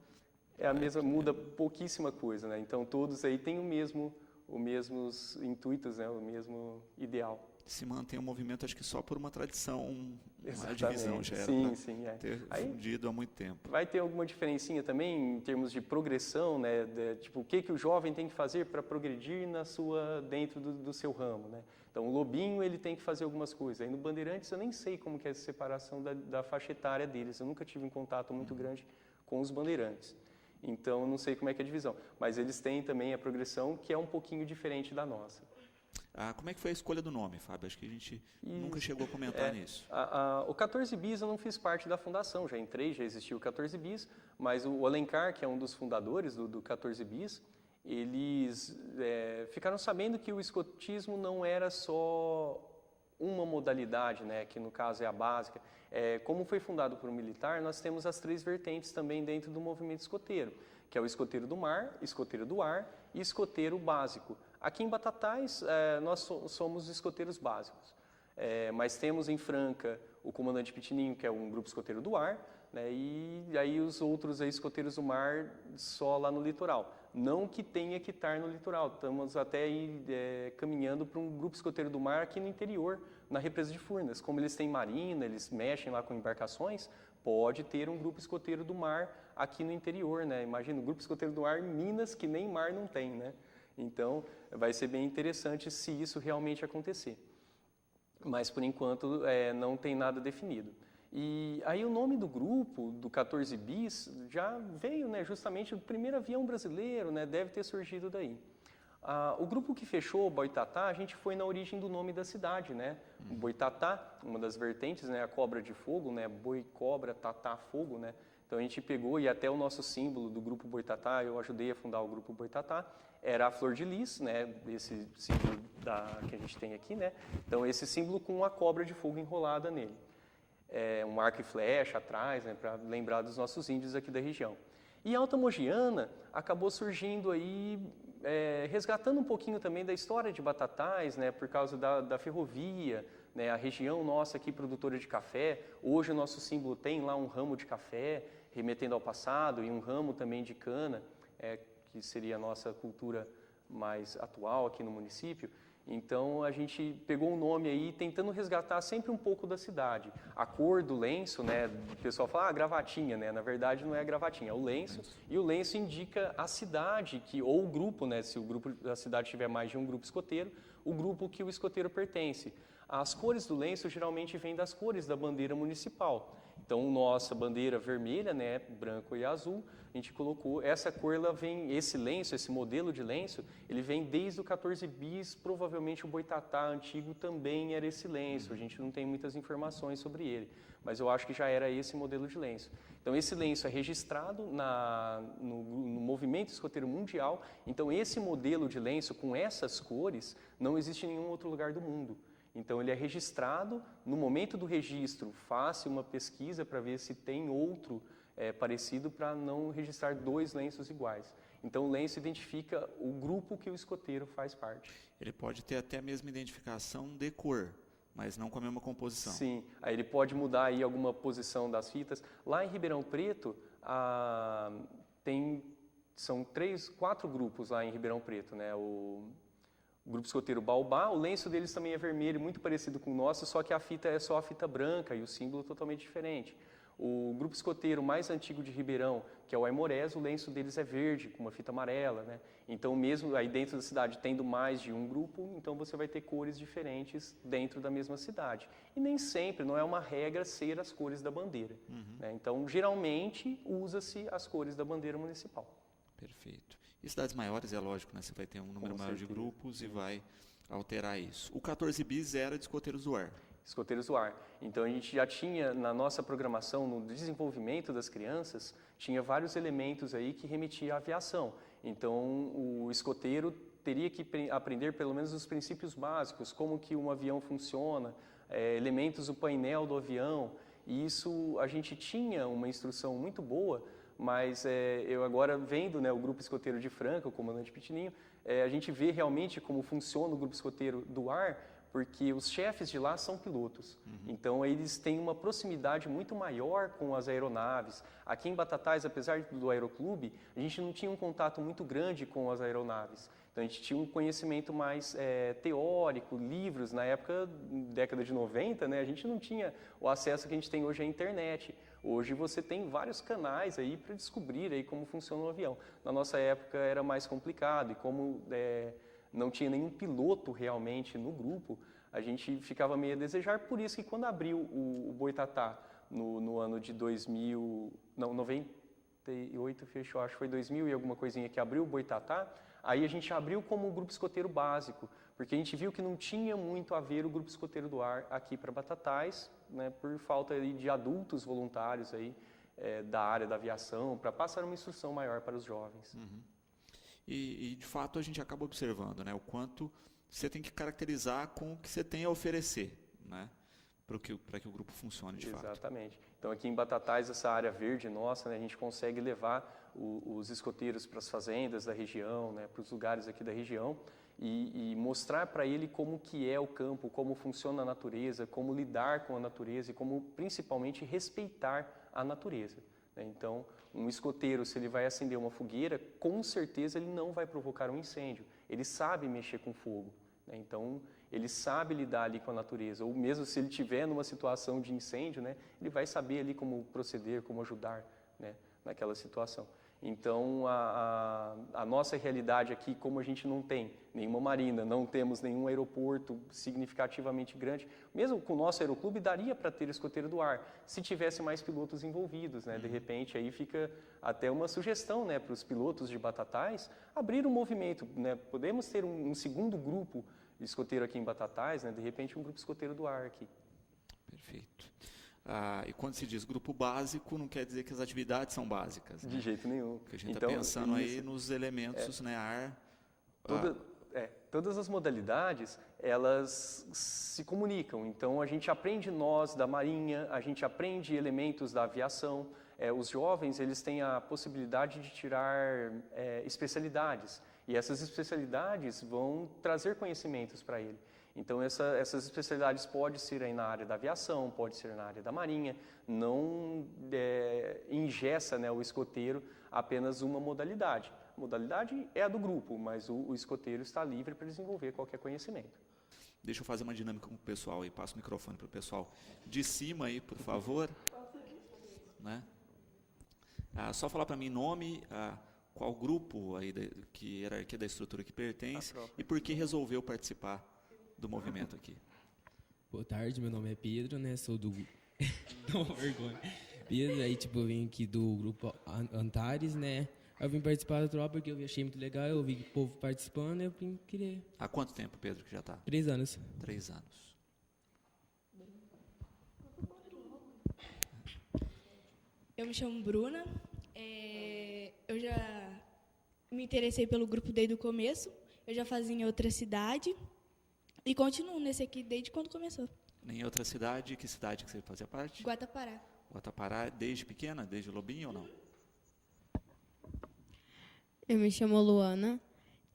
muda pouquíssima coisa, né? Então todos aí têm os mesmos intuitos, né? O mesmo ideal. Se mantém o movimento, acho que só por uma tradição, uma divisão já era ter fundido há muito tempo. Vai ter alguma diferencinha também em termos de progressão, né? Tipo, o que o jovem tem que fazer para progredir dentro do seu ramo, né? Então, o lobinho, ele tem que fazer algumas coisas. Aí no Bandeirantes, eu nem sei como que é essa separação da faixa etária deles. Eu nunca tive um contato muito grande com os bandeirantes. Então, eu não sei como é que é a divisão. Mas eles têm também a progressão que é um pouquinho diferente da nossa. Como é que foi a escolha do nome, Fábio? Acho que a gente nunca chegou a comentar nisso. O 14 Bis eu não fiz parte da fundação, já existiu o 14 Bis, mas o Alencar, que é um dos fundadores do 14 Bis, eles ficaram sabendo que o escotismo não era só uma modalidade, né, que no caso é a básica. Como foi fundado por um militar, nós temos as 3 vertentes também dentro do movimento escoteiro, que é o escoteiro do mar, escoteiro do ar e escoteiro básico. Aqui em Batatais, nós somos escoteiros básicos. mas temos em Franca o Comandante Pitininho, que é um grupo escoteiro do ar, né, e aí os outros aí, escoteiros do mar só lá no litoral. Não que tenha que estar no litoral, estamos até aí caminhando para um grupo escoteiro do mar aqui no interior, na represa de Furnas. Como eles têm marina, eles mexem lá com embarcações, pode ter um grupo escoteiro do mar aqui no interior, né? Imagina, um grupo escoteiro do mar em Minas, que nem mar não tem, né? Então, vai ser bem interessante se isso realmente acontecer. Mas, por enquanto, não tem nada definido. E aí o nome do grupo, do 14 Bis, já veio, né, justamente do primeiro avião brasileiro, né, deve ter surgido daí. O grupo que fechou, o Boitatá, a gente foi na origem do nome da cidade, né? O Boitatá, uma das vertentes, né, a cobra de fogo, né, boi, cobra, tatá, fogo, né? Então a gente pegou, e até o nosso símbolo do grupo Boitatá, eu ajudei a fundar o grupo Boitatá, era a flor de lis, né, esse símbolo que a gente tem aqui, né? Então esse símbolo com a cobra de fogo enrolada nele. Um arco e flecha atrás, né, para lembrar dos nossos índios aqui da região. E Alta Mogiana acabou surgindo aí, resgatando um pouquinho também da história de Batatais, né, por causa da ferrovia, né, a região nossa aqui produtora de café. Hoje o nosso símbolo tem lá um ramo de café, remetendo ao passado, e um ramo também de cana, que seria a nossa cultura mais atual aqui no município. Então, a gente pegou um nome aí, tentando resgatar sempre um pouco da cidade. A cor do lenço, né, o pessoal fala, gravatinha, né? Na verdade, não é a gravatinha, é o lenço. E o lenço indica a cidade, ou o grupo, né? Se o grupo da cidade tiver mais de um grupo escoteiro, o grupo que o escoteiro pertence. As cores do lenço geralmente vêm das cores da bandeira municipal. Então, nossa bandeira vermelha, né, branco e azul, a gente colocou, essa cor, ela vem, esse lenço, esse modelo de lenço, ele vem desde o 14 Bis, provavelmente o Boitatá antigo também era esse lenço, a gente não tem muitas informações sobre ele, mas eu acho que já era esse modelo de lenço. Então, esse lenço é registrado no movimento escoteiro mundial, então esse modelo de lenço com essas cores não existe em nenhum outro lugar do mundo. Então, ele é registrado, no momento do registro, faça uma pesquisa para ver se tem outro parecido, para não registrar dois lenços iguais. Então, o lenço identifica o grupo que o escoteiro faz parte. Ele pode ter até a mesma identificação de cor, mas não com a mesma composição. Sim, aí ele pode mudar aí alguma posição das fitas. Lá em Ribeirão Preto, são 4 grupos lá em Ribeirão Preto, né? O grupo escoteiro Baobá, o lenço deles também é vermelho, muito parecido com o nosso, só que a fita é só a fita branca e o símbolo totalmente diferente. O grupo escoteiro mais antigo de Ribeirão, que é o Aimorés, o lenço deles é verde, com uma fita amarela, né? Então, mesmo aí dentro da cidade, tendo mais de um grupo, então você vai ter cores diferentes dentro da mesma cidade. E nem sempre, não é uma regra ser as cores da bandeira. Né? Então, geralmente, usa-se as cores da bandeira municipal. Perfeito. E cidades maiores, é lógico, né? Você vai ter um número maior de grupos e vai alterar isso. O 14 Bis era de escoteiros do ar. Escoteiros do ar. Então, a gente já tinha, na nossa programação, no desenvolvimento das crianças, tinha vários elementos aí que remetiam à aviação. Então, o escoteiro teria que aprender pelo menos os princípios básicos, como que um avião funciona, elementos do painel do avião. E isso, a gente tinha uma instrução muito boa, mas eu agora vendo, né, o Grupo Escoteiro de Franca, o Comandante Pitininho, a gente vê realmente como funciona o Grupo Escoteiro do ar, porque os chefes de lá são pilotos. Então, eles têm uma proximidade muito maior com as aeronaves. Aqui em Batatais, apesar do aeroclube, a gente não tinha um contato muito grande com as aeronaves. Então, a gente tinha um conhecimento mais teórico, livros. Na época, década de 90, né, a gente não tinha o acesso que a gente tem hoje à internet. Hoje você tem vários canais aí para descobrir aí como funciona um avião. Na nossa época era mais complicado, e como não tinha nenhum piloto realmente no grupo, a gente ficava meio a desejar. Por isso que quando abriu o Boitatá no ano de 98, fechou, acho que foi 2000 e alguma coisinha que abriu o Boitatá, aí a gente abriu como um grupo escoteiro básico, porque a gente viu que não tinha muito a ver o grupo escoteiro do ar aqui para Batatais, né, por falta aí de adultos voluntários aí, da área da aviação, para passar uma instrução maior para os jovens. E, de fato, a gente acaba observando, né, o quanto você tem que caracterizar com o que você tem a oferecer, né, para que o grupo funcione de fato. Exatamente. Então, aqui em Batatais, essa área verde nossa, né, a gente consegue levar os escoteiros para as fazendas da região, né, para os lugares aqui da região. e mostrar para ele como que é o campo, como funciona a natureza, como lidar com a natureza e como, principalmente, respeitar a natureza, né? Então, um escoteiro, se ele vai acender uma fogueira, com certeza ele não vai provocar um incêndio. Ele sabe mexer com fogo, né? Então, ele sabe lidar ali com a natureza. Ou mesmo se ele estiver numa situação de incêndio, né, ele vai saber ali como proceder, como ajudar, né, naquela situação. Então, a nossa realidade aqui, como a gente não tem nenhuma marina, não temos nenhum aeroporto significativamente grande, mesmo com o nosso aeroclube daria para ter escoteiro do ar, se tivesse mais pilotos envolvidos, né? De repente, aí fica até uma sugestão, né, para os pilotos de Batatais abrir um movimento, né? Podemos ter um segundo grupo de escoteiro aqui em Batatais, né? De repente, um grupo escoteiro do ar aqui. Perfeito. E quando se diz grupo básico, não quer dizer que as atividades são básicas, né? De jeito nenhum. Porque a gente está pensando aí nos elementos, né, ar... Todas as modalidades, elas se comunicam. Então, a gente aprende nós da Marinha, a gente aprende elementos da aviação. Os jovens, eles têm a possibilidade de tirar especialidades. E essas especialidades vão trazer conhecimentos para ele. Então, essas especialidades podem ser aí na área da aviação, pode ser na área da marinha, não engessa, né, o escoteiro apenas uma modalidade. A modalidade é a do grupo, mas o escoteiro está livre para desenvolver qualquer conhecimento. Deixa eu fazer uma dinâmica com o pessoal aí, passo o microfone para o pessoal de cima aí, por favor. Né? Só falar para mim nome, qual grupo aí, que hierarquia da estrutura que pertence e por que resolveu participar do movimento aqui. Boa tarde, meu nome é Pedro, né? Sou do... Não, vergonha. Pedro, aí tipo, eu vim aqui do grupo Antares, né? Eu vim participar da tropa porque eu achei muito legal, eu vi o povo participando e eu vim querer. Há quanto tempo, Pedro, que já está? 3 anos. 3 anos. Eu me chamo Bruna, eu já me interessei pelo grupo desde o começo, eu já fazia em outra cidade. E continuo nesse aqui desde quando começou. Em outra cidade? Que cidade que você fazia parte? Guatapará. Guatapará, desde pequena? Desde Lobinho ou não? Eu me chamo Luana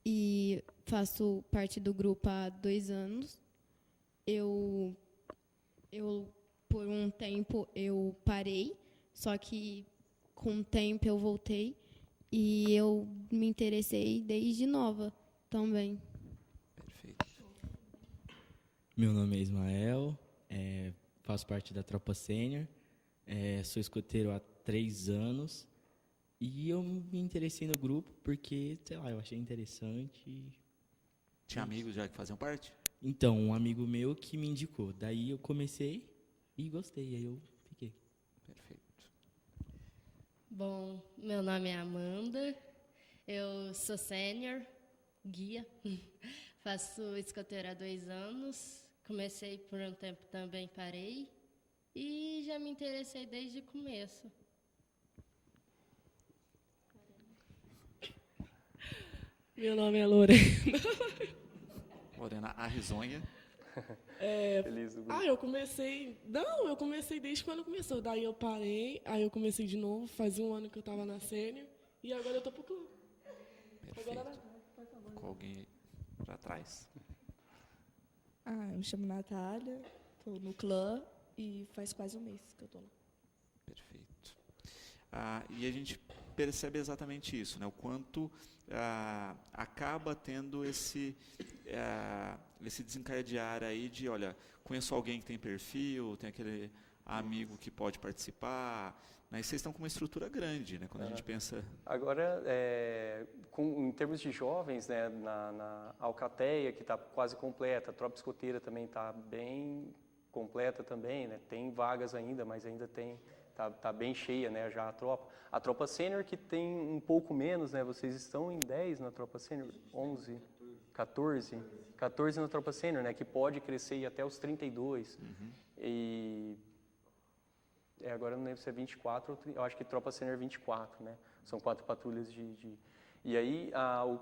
e faço parte do grupo há 2 anos. Eu por um tempo, eu parei, só que com o tempo eu voltei e eu me interessei desde nova também. Meu nome é Ismael, faço parte da Tropa Sênior, sou escoteiro há 3 anos e eu me interessei no grupo porque, sei lá, eu achei interessante. Tinha amigos já que faziam parte? Então, um amigo meu que me indicou, daí eu comecei e gostei, aí eu fiquei. Perfeito. Bom, meu nome é Amanda, eu sou sênior, guia, faço escoteiro há 2 anos. Comecei por um tempo também, parei e já me interessei desde o começo. Meu nome é Lorena. Lorena, a risonha. Feliz do grupo. Eu comecei desde quando começou. Daí eu parei, aí eu comecei de novo, faz 1 ano que eu estava na sênior e agora eu tô pro clube. Perfeito. Com alguém para trás. Eu me chamo Natália, estou no clã e faz quase 1 mês que eu estou lá. Perfeito. E a gente percebe exatamente isso, né? O quanto acaba tendo esse desencadear aí de, olha, conheço alguém que tem perfil, tem aquele amigo que pode participar, né? E vocês estão com uma estrutura grande, né? Quando a gente pensa... Agora, em termos de jovens, né, na Alcateia, que está quase completa, a Tropa Escoteira também está bem completa também, né? Tem vagas ainda, mas ainda tá bem cheia, né, já a tropa. A Tropa Sênior, que tem um pouco menos, né? Vocês estão em 10 na Tropa Sênior? 11? 14? 14 na Tropa Sênior, né? Que pode crescer e até os 32. E... agora eu não lembro se é 24, eu acho que Tropa Sênior 24, né? São 4 patrulhas E aí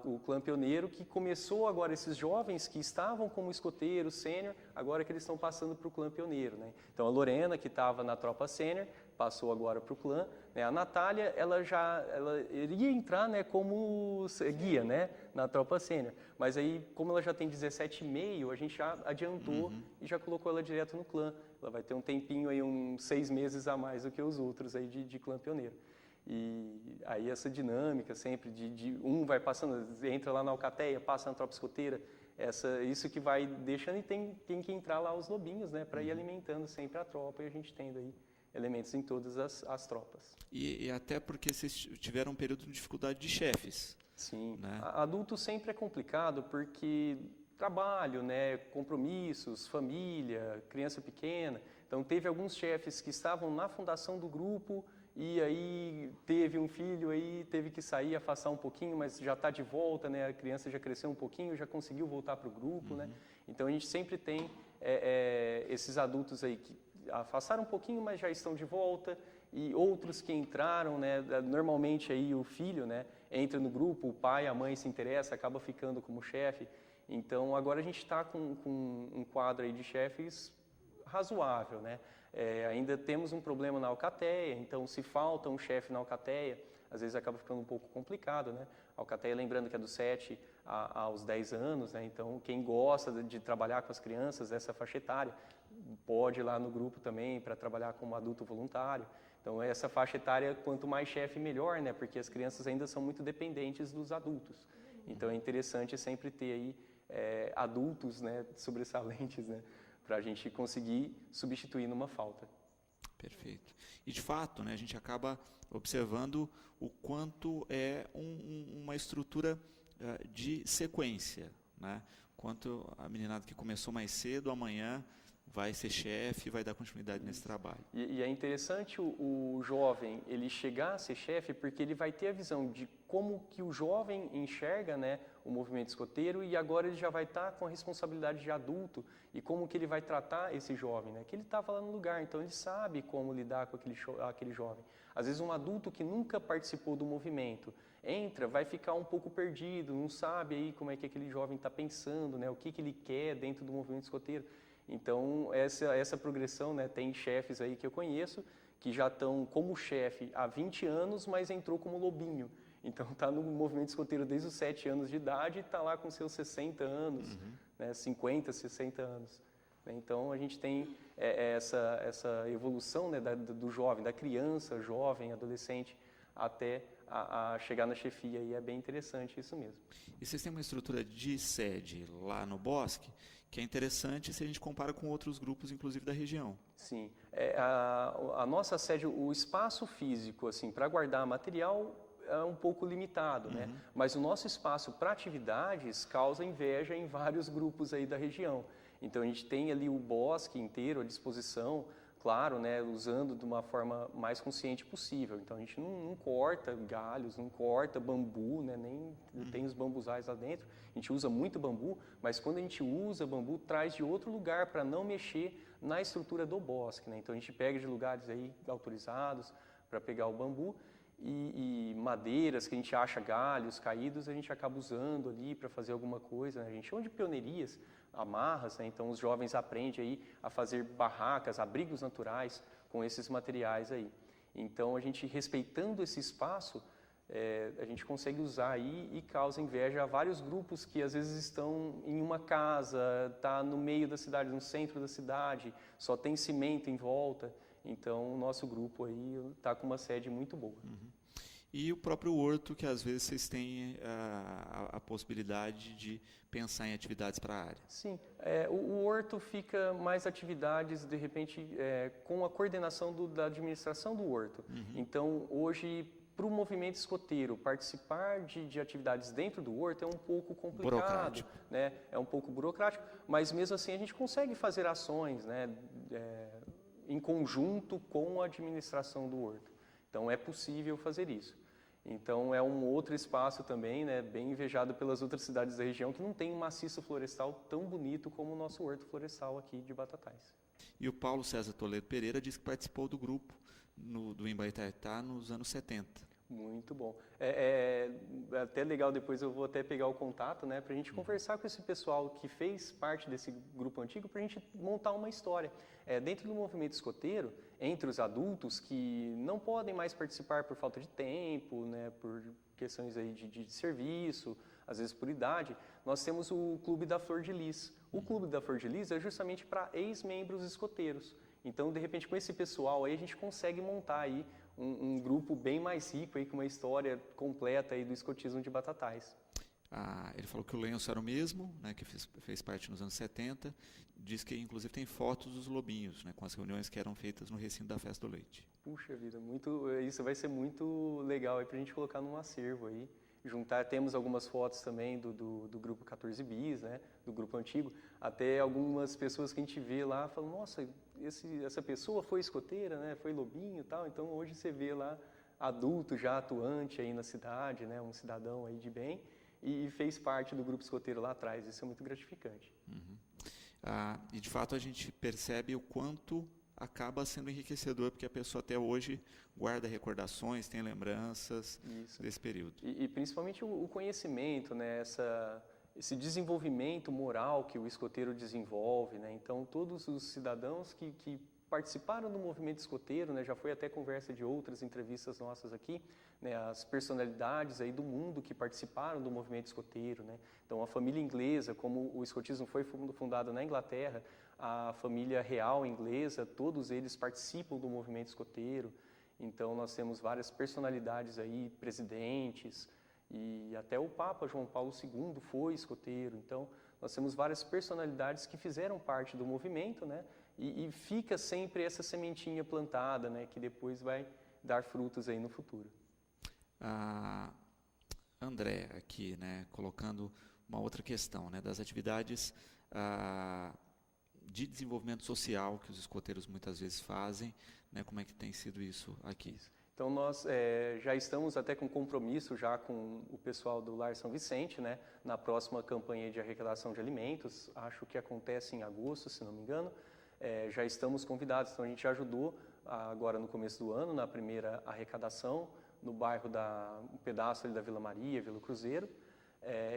o clã pioneiro que começou agora, esses jovens que estavam como escoteiros, sênior, agora que eles estão passando para o clã pioneiro, né? Então a Lorena, que estava na Tropa Sênior, passou agora para o clã, né? A Natália, ela iria entrar, né, como guia, né, na tropa sênior, mas aí, como ela já tem 17,5, a gente já adiantou e já colocou ela direto no clã. Ela vai ter um tempinho aí, uns 6 meses a mais do que os outros aí de clã pioneiro. E aí essa dinâmica sempre de um vai passando, entra lá na alcateia, passa na tropa escoteira, isso que vai deixando, e tem que entrar lá os lobinhos, né, para ir alimentando sempre a tropa, e a gente tendo aí elementos em todas as tropas. E até porque vocês tiveram um período de dificuldade de chefes. Sim, né? Adulto sempre é complicado porque trabalho, né, compromissos, família, criança pequena. Então teve alguns chefes que estavam na fundação do grupo e aí teve um filho aí, teve que sair, afastar um pouquinho, mas já está de volta, né? A criança já cresceu um pouquinho, já conseguiu voltar para o grupo, né? Então a gente sempre tem esses adultos aí que afastaram um pouquinho, mas já estão de volta, e outros que entraram, né? Normalmente aí o filho, né, entra no grupo, o pai, a mãe se interessa, acaba ficando como chefe. Então agora a gente está com um quadro aí de chefes razoável, né? Ainda temos um problema na alcateia, então se falta um chefe na alcateia, às vezes acaba ficando um pouco complicado, né? A alcateia, lembrando que é dos 7 aos 10 anos, né? Então quem gosta de trabalhar com as crianças dessa faixa etária pode ir lá no grupo também para trabalhar como adulto voluntário. Então essa faixa etária, quanto mais chefe, melhor, né? Porque as crianças ainda são muito dependentes dos adultos. Então é interessante sempre ter aí adultos, né, sobressalentes, né, para a gente conseguir substituir numa falta. Perfeito. E de fato, né, a gente acaba observando o quanto é uma estrutura de sequência, né? Quanto a meninada que começou mais cedo, amanhã vai ser chefe, vai dar continuidade nesse trabalho. E é interessante o jovem ele chegar a ser chefe, porque ele vai ter a visão de como que o jovem enxerga, né, o movimento escoteiro, e agora ele já vai estar com a responsabilidade de adulto, e como que ele vai tratar esse jovem, né, que ele estava lá no lugar, então ele sabe como lidar com aquele jovem. Às vezes um adulto que nunca participou do movimento entra, vai ficar um pouco perdido, não sabe aí como é que aquele jovem está pensando, né, o que ele quer dentro do movimento escoteiro. Então, essa progressão, né, tem chefes aí que eu conheço que já estão como chefe há 20 anos, mas entrou como lobinho. Então, está no movimento escoteiro desde os 7 anos de idade e está lá com seus 60 anos, né, 50, 60 anos. Então, a gente tem essa evolução, né, do jovem, da criança, jovem, adolescente, até a chegar na chefia, e é bem interessante isso mesmo. E vocês têm uma estrutura de sede lá no Bosque que é interessante se a gente compara com outros grupos, inclusive da região. Sim. A nossa sede, o espaço físico, assim, para guardar material é um pouco limitado, né? Mas o nosso espaço para atividades causa inveja em vários grupos aí da região. Então a gente tem ali o bosque inteiro à disposição, claro, né, usando de uma forma mais consciente possível. Então a gente não corta galhos, não corta bambu, né, nem tem os bambuzais lá dentro. A gente usa muito bambu, mas quando a gente usa bambu, traz de outro lugar para não mexer na estrutura do bosque, né? Então a gente pega de lugares aí autorizados para pegar o bambu, e madeiras que a gente acha, galhos caídos, a gente acaba usando ali para fazer alguma coisa, né? A gente chama de pioneirias, amarras, né? Então os jovens aprendem aí a fazer barracas, abrigos naturais com esses materiais aí. Então a gente, respeitando esse espaço, a gente consegue usar aí e causa inveja a vários grupos que às vezes estão em uma casa, tá no meio da cidade, no centro da cidade, só tem cimento em volta. Então o nosso grupo aí está com uma sede muito boa. E o próprio horto, que às vezes vocês têm a possibilidade de pensar em atividades para a área. Sim, o horto fica mais atividades, de repente, com a coordenação da administração do horto. Então, hoje, para o movimento escoteiro, participar de atividades dentro do horto é um pouco complicado, né? É um pouco burocrático, mas mesmo assim a gente consegue fazer ações, né, em conjunto com a administração do horto. Então, é possível fazer isso. Então, é um outro espaço também, né, bem invejado pelas outras cidades da região, que não tem um maciço florestal tão bonito como o nosso horto florestal aqui de Batatais. E o Paulo César Toledo Pereira disse que participou do grupo do Embaitaitá nos anos 70. Muito bom. Até legal, depois eu vou até pegar o contato, né, para a gente conversar com esse pessoal que fez parte desse grupo antigo, para a gente montar uma história. Dentro do movimento escoteiro, entre os adultos que não podem mais participar por falta de tempo, né, por questões aí de serviço, às vezes por idade, nós temos o Clube da Flor de Lis. O Clube da Flor de Lis é justamente para ex-membros escoteiros. Então, de repente, com esse pessoal aí, a gente consegue montar aí um grupo bem mais rico, aí, com uma história completa aí do escotismo de Batatais. Ele falou que o lenço era o mesmo, né, que fez parte nos anos 70. Diz que, inclusive, tem fotos dos lobinhos, né, com as reuniões que eram feitas no recinto da Festa do Leite. Puxa vida, isso vai ser muito legal para a gente colocar num acervo aí. Temos algumas fotos também do grupo 14 Bis, né, do grupo antigo. Até algumas pessoas que a gente vê lá falam, nossa, essa pessoa foi escoteira, né, foi lobinho e tal. Então, hoje você vê lá adulto já atuante aí na cidade, né, um cidadão aí de bem, e fez parte do grupo escoteiro lá atrás. Isso é muito gratificante. Uhum. E, de fato, a gente percebe o quanto acaba sendo enriquecedor, porque a pessoa até hoje guarda recordações, tem lembranças desse período. E principalmente o conhecimento, né, esse desenvolvimento moral que o escoteiro desenvolve, né? Então, todos os cidadãos que participaram do movimento escoteiro, né, já foi até conversa de outras entrevistas nossas aqui, né, as personalidades aí do mundo que participaram do movimento escoteiro, né? Então, a família inglesa, como o escotismo foi fundado na Inglaterra, a família real inglesa, todos eles participam do movimento escoteiro. Então, nós temos várias personalidades aí, presidentes, e até o Papa João Paulo II foi escoteiro. Então, nós temos várias personalidades que fizeram parte do movimento, né? E fica sempre essa sementinha plantada, né? Que depois vai dar frutos aí no futuro. André, aqui, né? Colocando uma outra questão, né? Das atividades de desenvolvimento social que os escoteiros muitas vezes fazem, né? Como é que tem sido isso aqui? Então, nós já estamos até com compromisso já com o pessoal do Lar São Vicente, né, na próxima campanha de arrecadação de alimentos, acho que acontece em agosto, se não me engano. Já estamos convidados, então a gente ajudou agora no começo do ano, na primeira arrecadação, no bairro um pedaço ali da Vila Maria, Vila Cruzeiro,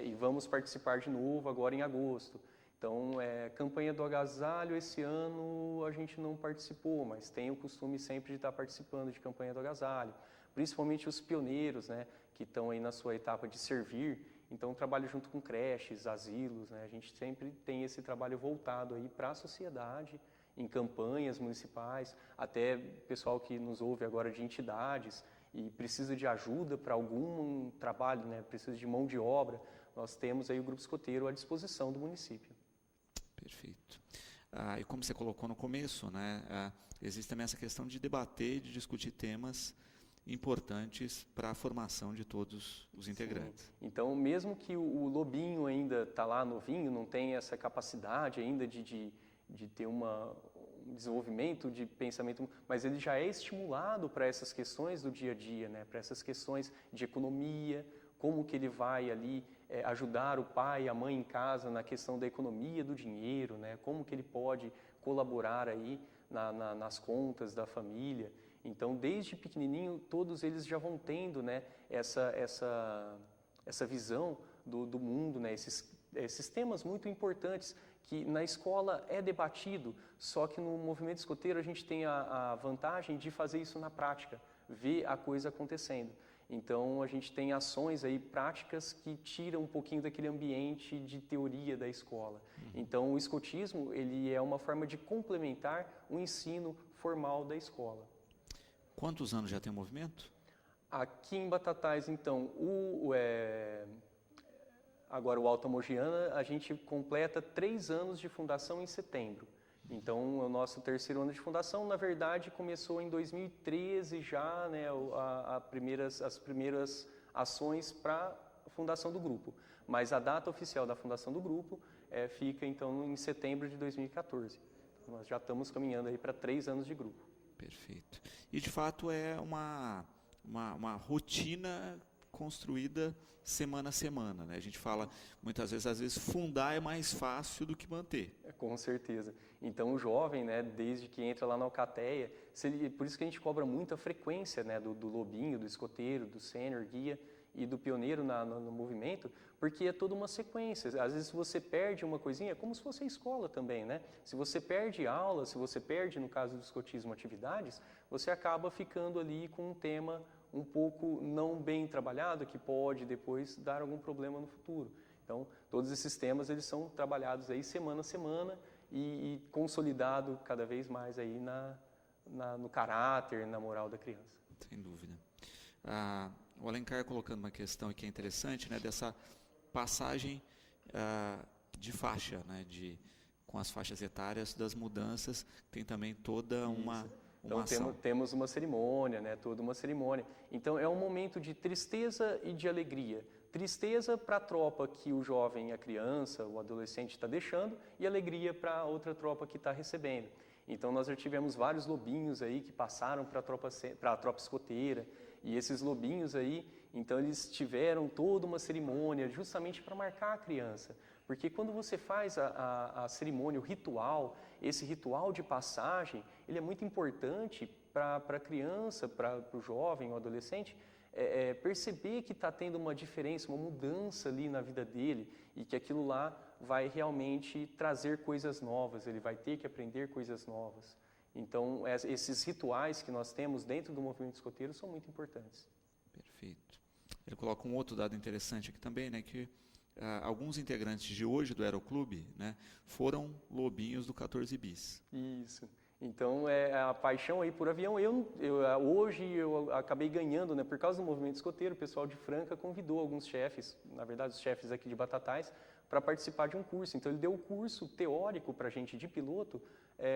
e vamos participar de novo agora em agosto. Então, campanha do agasalho, esse ano a gente não participou, mas tem o costume sempre de estar participando de campanha do agasalho, principalmente os pioneiros, né, que estão aí na sua etapa de servir. Então, trabalho junto com creches, asilos, né, a gente sempre tem esse trabalho voltado aí para a sociedade, em campanhas municipais, até pessoal que nos ouve agora de entidades e precisa de ajuda para algum trabalho, né, precisa de mão de obra, nós temos aí o Grupo Escoteiro à disposição do município. Perfeito. E como você colocou no começo, né, existe também essa questão de debater, de discutir temas importantes para a formação de todos os integrantes. Sim. Então, mesmo que o lobinho ainda está lá novinho, não tem essa capacidade ainda de ter um desenvolvimento de pensamento, mas ele já é estimulado para essas questões do dia a dia, né, para essas questões de economia, como que ele vai ali ajudar o pai e a mãe em casa na questão da economia do dinheiro, né? Como que ele pode colaborar aí nas contas da família. Então, desde pequenininho, todos eles já vão tendo, né, essa visão do mundo, né? Esses temas muito importantes que na escola é debatido, só que no movimento escoteiro a gente tem a vantagem de fazer isso na prática, ver a coisa acontecendo. Então, a gente tem ações aí práticas que tiram um pouquinho daquele ambiente de teoria da escola. Então, o escotismo, ele é uma forma de complementar o ensino formal da escola. Quantos anos já tem o movimento? Aqui em Batatais, então, agora o Alta Mogiana, a gente completa 3 anos de fundação em setembro. Então, o nosso 3º ano de fundação, na verdade, começou em 2013 já, né, as primeiras ações para a fundação do grupo. Mas a data oficial da fundação do grupo fica, então, em setembro de 2014. Então, nós já estamos caminhando aí para 3 anos de grupo. Perfeito. E, de fato, é uma rotina construída semana a semana, né? A gente fala muitas vezes, às vezes fundar é mais fácil do que manter. Com certeza. Então o jovem, né, desde que entra lá na alcateia, por isso que a gente cobra muita frequência, né, do lobinho, do escoteiro, do sênior, guia e do pioneiro no movimento, porque é toda uma sequência. Às vezes você perde uma coisinha, é como se fosse a escola também, né? Se você perde aula, se você perde, no caso do escotismo, atividades, você acaba ficando ali com um tema um pouco não bem trabalhado, que pode depois dar algum problema no futuro. Então, todos esses temas, eles são trabalhados aí semana a semana e consolidado cada vez mais aí no caráter, na moral da criança. Sem dúvida. O Alencar colocando uma questão que é interessante, né, dessa passagem de faixa, né, com as faixas etárias, das mudanças, tem também toda uma Então temos uma cerimônia, né, toda uma cerimônia. Então é um momento de tristeza e de alegria. Tristeza para a tropa que o jovem, a criança, o adolescente está deixando, e alegria para a outra tropa que está recebendo. Então nós já tivemos vários lobinhos aí que passaram para a tropa escoteira, e esses lobinhos aí, então eles tiveram toda uma cerimônia justamente para marcar a criança. Porque quando você faz a cerimônia, o ritual, esse ritual de passagem, ele é muito importante para a criança, para o jovem, o adolescente, perceber que está tendo uma diferença, uma mudança ali na vida dele e que aquilo lá vai realmente trazer coisas novas, ele vai ter que aprender coisas novas. Então, esses rituais que nós temos dentro do movimento escoteiro são muito importantes. Perfeito. Ele coloca um outro dado interessante aqui também, né, que alguns integrantes de hoje do Aeroclube, né, foram lobinhos do 14 bis. Isso. Então, a paixão aí por avião, hoje eu acabei ganhando, né, por causa do movimento escoteiro, o pessoal de Franca convidou alguns chefes, na verdade os chefes aqui de Batatais, para participar de um curso. Então, ele deu o curso teórico para a gente de piloto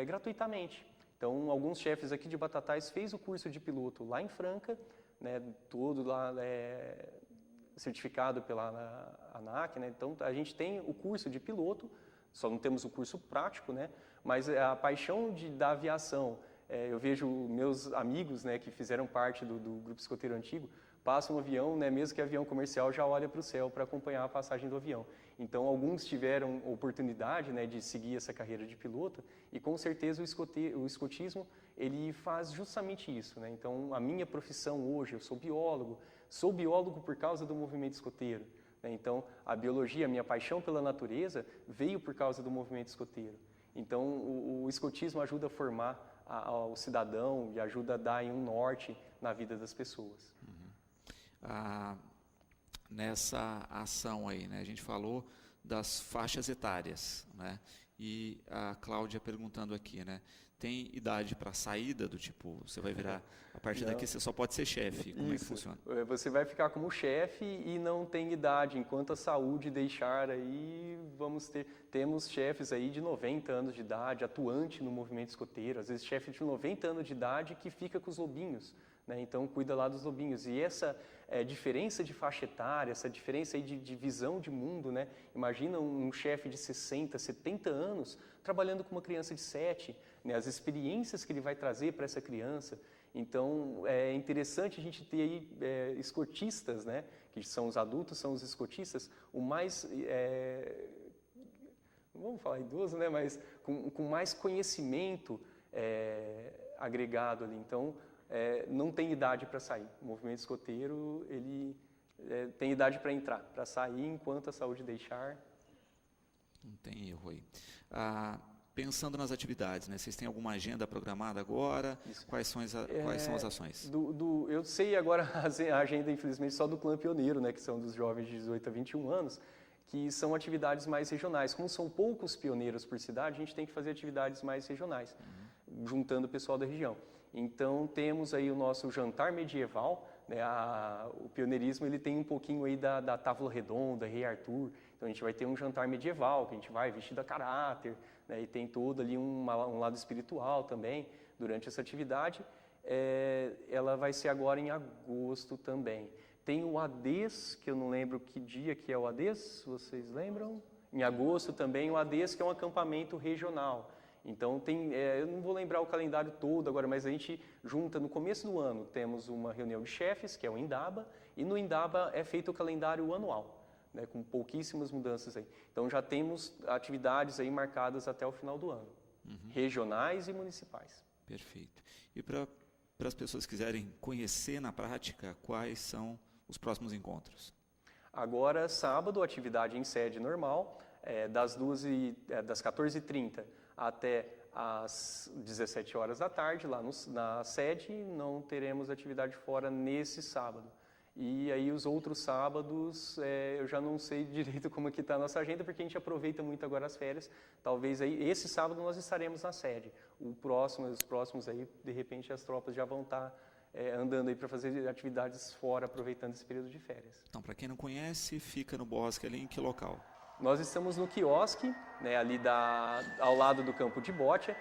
gratuitamente. Então, alguns chefes aqui de Batatais fez o curso de piloto lá em Franca, né, todo lá certificado pela ANAC, né? Então, a gente tem o curso de piloto, só não temos o curso prático, né? Mas a paixão da aviação, eu vejo meus amigos, né, que fizeram parte do grupo escoteiro antigo, passam um avião, né, mesmo que avião comercial, já olha para o céu para acompanhar a passagem do avião. Então, alguns tiveram oportunidade, né, de seguir essa carreira de piloto e, com certeza, o escotismo, ele faz justamente isso, né? Então, a minha profissão hoje, eu sou biólogo por causa do movimento escoteiro, né? Então, a biologia, a minha paixão pela natureza, veio por causa do movimento escoteiro. Então, o escotismo ajuda a formar o cidadão e ajuda a dar um norte na vida das pessoas. Nessa ação aí, né, a gente falou das faixas etárias, né, e a Cláudia perguntando aqui, né, tem idade para saída do tipo, você vai virar, a partir daqui você só pode ser chefe, como é que funciona? Você vai ficar como chefe e não tem idade, enquanto a saúde deixar aí, temos chefes aí de 90 anos de idade, atuante no movimento escoteiro, às vezes chefe de 90 anos de idade que fica com os lobinhos, né? Então cuida lá dos lobinhos. E essa diferença de faixa etária, essa diferença aí de visão de mundo, né? Imagina um chefe de 60, 70 anos trabalhando com uma criança de 7, né? As experiências que ele vai trazer para essa criança. Então, é interessante a gente ter aí escotistas, né? Que são os adultos, são os escotistas, o mais, não vamos falar idoso, né? Mas com mais conhecimento agregado ali. Então, não tem idade para sair. O movimento escoteiro, ele tem idade para entrar, para sair enquanto a saúde deixar. Não tem erro aí. Pensando nas atividades, né? Vocês têm alguma agenda programada agora? Isso. Quais são as ações? Eu sei agora a agenda, infelizmente, só do Clã Pioneiro, né? Que são dos jovens de 18 a 21 anos, que são atividades mais regionais. Como são poucos pioneiros por cidade, a gente tem que fazer atividades mais regionais, juntando o pessoal da região. Então, temos aí o nosso jantar medieval, né? O pioneirismo ele tem um pouquinho aí da Távola Redonda, Rei Arthur. Então, a gente vai ter um jantar medieval, que a gente vai vestido a caráter, né? E tem todo ali um lado espiritual também, durante essa atividade. Ela vai ser agora em agosto também. Tem o ADES, que eu não lembro que dia que é o ADES, vocês lembram? Em agosto também o ADES, que é um acampamento regional. Então, eu não vou lembrar o calendário todo agora, mas a gente junta, no começo do ano, temos uma reunião de chefes, que é o Indaba, e no Indaba é feito o calendário anual, né, com pouquíssimas mudanças aí. Então, já temos atividades aí marcadas até o final do ano, regionais e municipais. Perfeito. E para as pessoas que quiserem conhecer na prática, quais são os próximos encontros? Agora, sábado, atividade em sede normal, das 14h30 até às 17 horas da tarde, lá na sede. Não teremos atividade fora nesse sábado. E aí os outros sábados, eu já não sei direito como que está a nossa agenda, porque a gente aproveita muito agora as férias. Talvez aí, esse sábado nós estaremos na sede. Os próximos aí, de repente, as tropas já vão estar andando aí para fazer atividades fora, aproveitando esse período de férias. Então, para quem não conhece, fica no Bosque ali em que local? Nós estamos no quiosque, né, ali ao lado do campo de bote.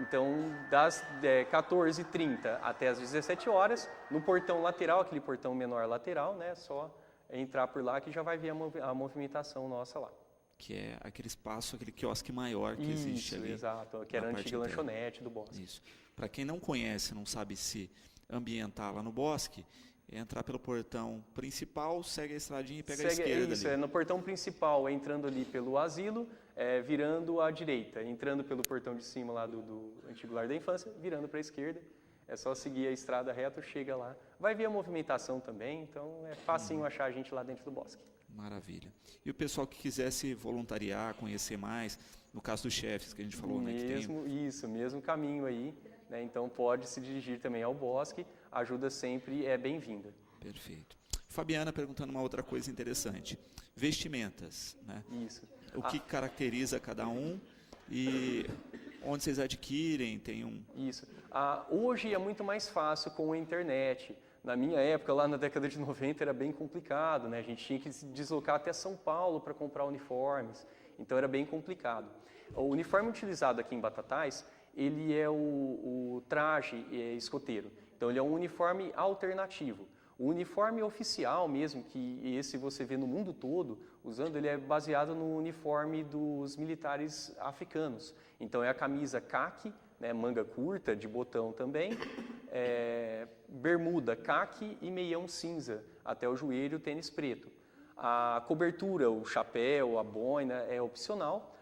Então, das 14h30 até as 17 horas, no portão lateral, aquele portão menor lateral, né, só entrar por lá que já vai ver a movimentação nossa lá. Que é aquele espaço, aquele quiosque maior que existe ali. Exato, que era a antiga lanchonete do Bosque. Isso. Para quem não conhece, não sabe se ambientar lá no Bosque, entrar pelo portão principal, segue a estradinha e pega a esquerda ali. No portão principal, entrando ali pelo asilo, virando à direita, entrando pelo portão de cima lá do antigo lar da infância, virando para a esquerda. É só seguir a estrada reta, chega lá. Vai ver a movimentação também, então é facinho achar a gente lá dentro do Bosque. Maravilha. E o pessoal que quiser se voluntariar, conhecer mais, no caso dos chefes que a gente falou, né? Isso, mesmo caminho aí, né? Então pode se dirigir também ao Bosque, a ajuda sempre é bem-vinda. Perfeito. Fabiana perguntando uma outra coisa interessante. Vestimentas, né? Isso. O que caracteriza cada um e onde vocês adquirem, tem um... Isso. Hoje é muito mais fácil com a internet. Na minha época, lá na década de 90, era bem complicado, né? A gente tinha que se deslocar até São Paulo para comprar uniformes, então era bem complicado. O uniforme utilizado aqui em Batatais, ele é o traje escoteiro, então ele é um uniforme alternativo. O uniforme oficial mesmo, que esse você vê no mundo todo usando, ele é baseado no uniforme dos militares africanos. Então é a camisa caqui, né, manga curta, de botão também, bermuda caqui e meião cinza, até o joelho, tênis preto. A cobertura, o chapéu, a boina é opcional.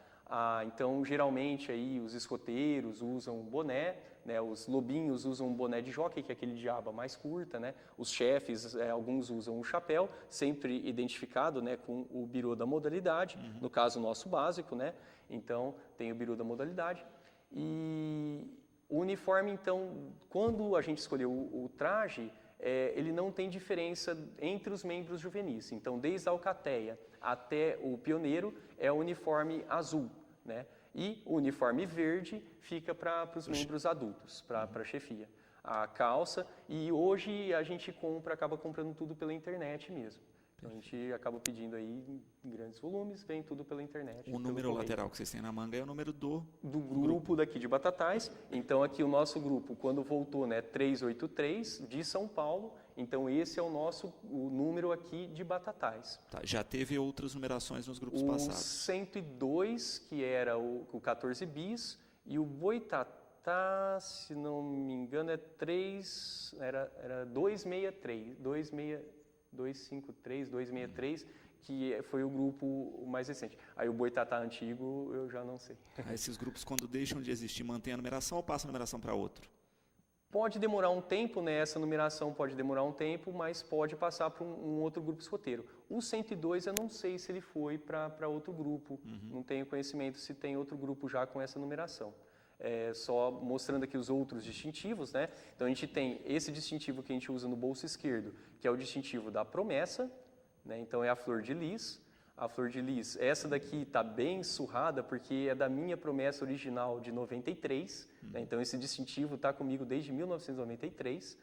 Então, geralmente, aí, os escoteiros usam boné, né, os lobinhos usam um boné de jockey, que é aquele de aba mais curta, né, os chefes, alguns usam o chapéu, sempre identificado, né, com o birô da modalidade, no caso nosso básico, né, então tem o birô da modalidade. E o uniforme, então, quando a gente escolheu o traje, ele não tem diferença entre os membros juvenis. Então, desde a alcateia até o pioneiro é o uniforme azul, né? E o uniforme verde fica para os membros adultos, para a chefia. A calça, e hoje a gente acaba comprando tudo pela internet mesmo. Então a gente acaba pedindo aí em grandes volumes, vem tudo pela internet. O número lateral que vocês têm na manga é o número do grupo daqui de Batatais. Então aqui o nosso grupo, quando voltou, né, 383 de São Paulo, então esse é o número aqui de Batatais. Tá, já teve outras numerações nos grupos passados? O 102, que era o 14 bis, e o Boitatá, se não me engano, era 263, 263, que foi o grupo mais recente. Aí o Boitatá antigo, eu já não sei. Esses grupos, quando deixam de existir, mantêm a numeração ou passam a numeração para outro? Pode demorar um tempo, né? Essa numeração pode demorar um tempo, mas pode passar para um outro grupo escoteiro. O 102, eu não sei se ele foi para outro grupo, não tenho conhecimento se tem outro grupo já com essa numeração. Só mostrando aqui os outros distintivos, né? Então a gente tem esse distintivo que a gente usa no bolso esquerdo, que é o distintivo da promessa, né? Então é a flor de lis. A flor de lis, essa daqui está bem surrada porque é da minha promessa original de 93, né? Então esse distintivo está comigo desde 1993.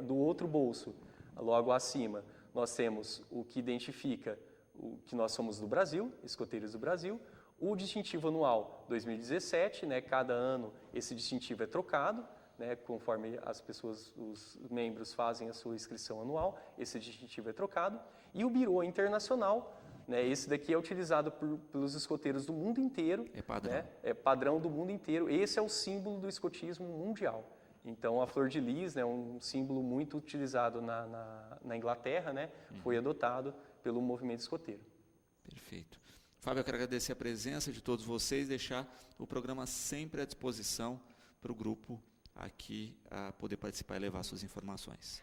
Do outro bolso, logo acima, nós temos o que identifica o que nós somos do Brasil, escoteiros do Brasil. O distintivo anual 2017, né, cada ano esse distintivo é trocado, né, conforme os membros fazem a sua inscrição anual, esse distintivo é trocado. E o birô internacional né? Esse daqui é utilizado pelos escoteiros do mundo inteiro. É padrão. Né? É padrão do mundo inteiro. Esse é o símbolo do escotismo mundial. Então, a flor de lis, né, um símbolo muito utilizado na Inglaterra, né, foi adotado pelo movimento escoteiro. Perfeito. Fábio, eu quero agradecer a presença de todos vocês, deixar o programa sempre à disposição para o grupo aqui a poder participar e levar suas informações.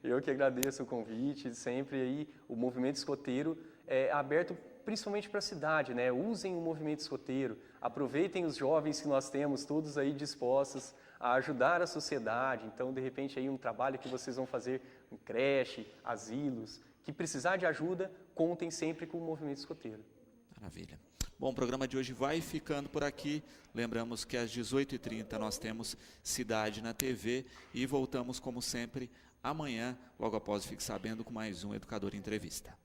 Eu que agradeço o convite, sempre aí o movimento escoteiro é aberto principalmente para a cidade, né? Usem o movimento escoteiro, aproveitem os jovens que nós temos, todos aí dispostos a ajudar a sociedade. Então, de repente, aí um trabalho que vocês vão fazer em creche, asilos, que precisar de ajuda, contem sempre com o movimento escoteiro. Maravilha. Bom, o programa de hoje vai ficando por aqui. Lembramos que às 18h30 nós temos Cidade na TV e voltamos, como sempre, amanhã, logo após Fique Sabendo, com mais um Educador em Entrevista.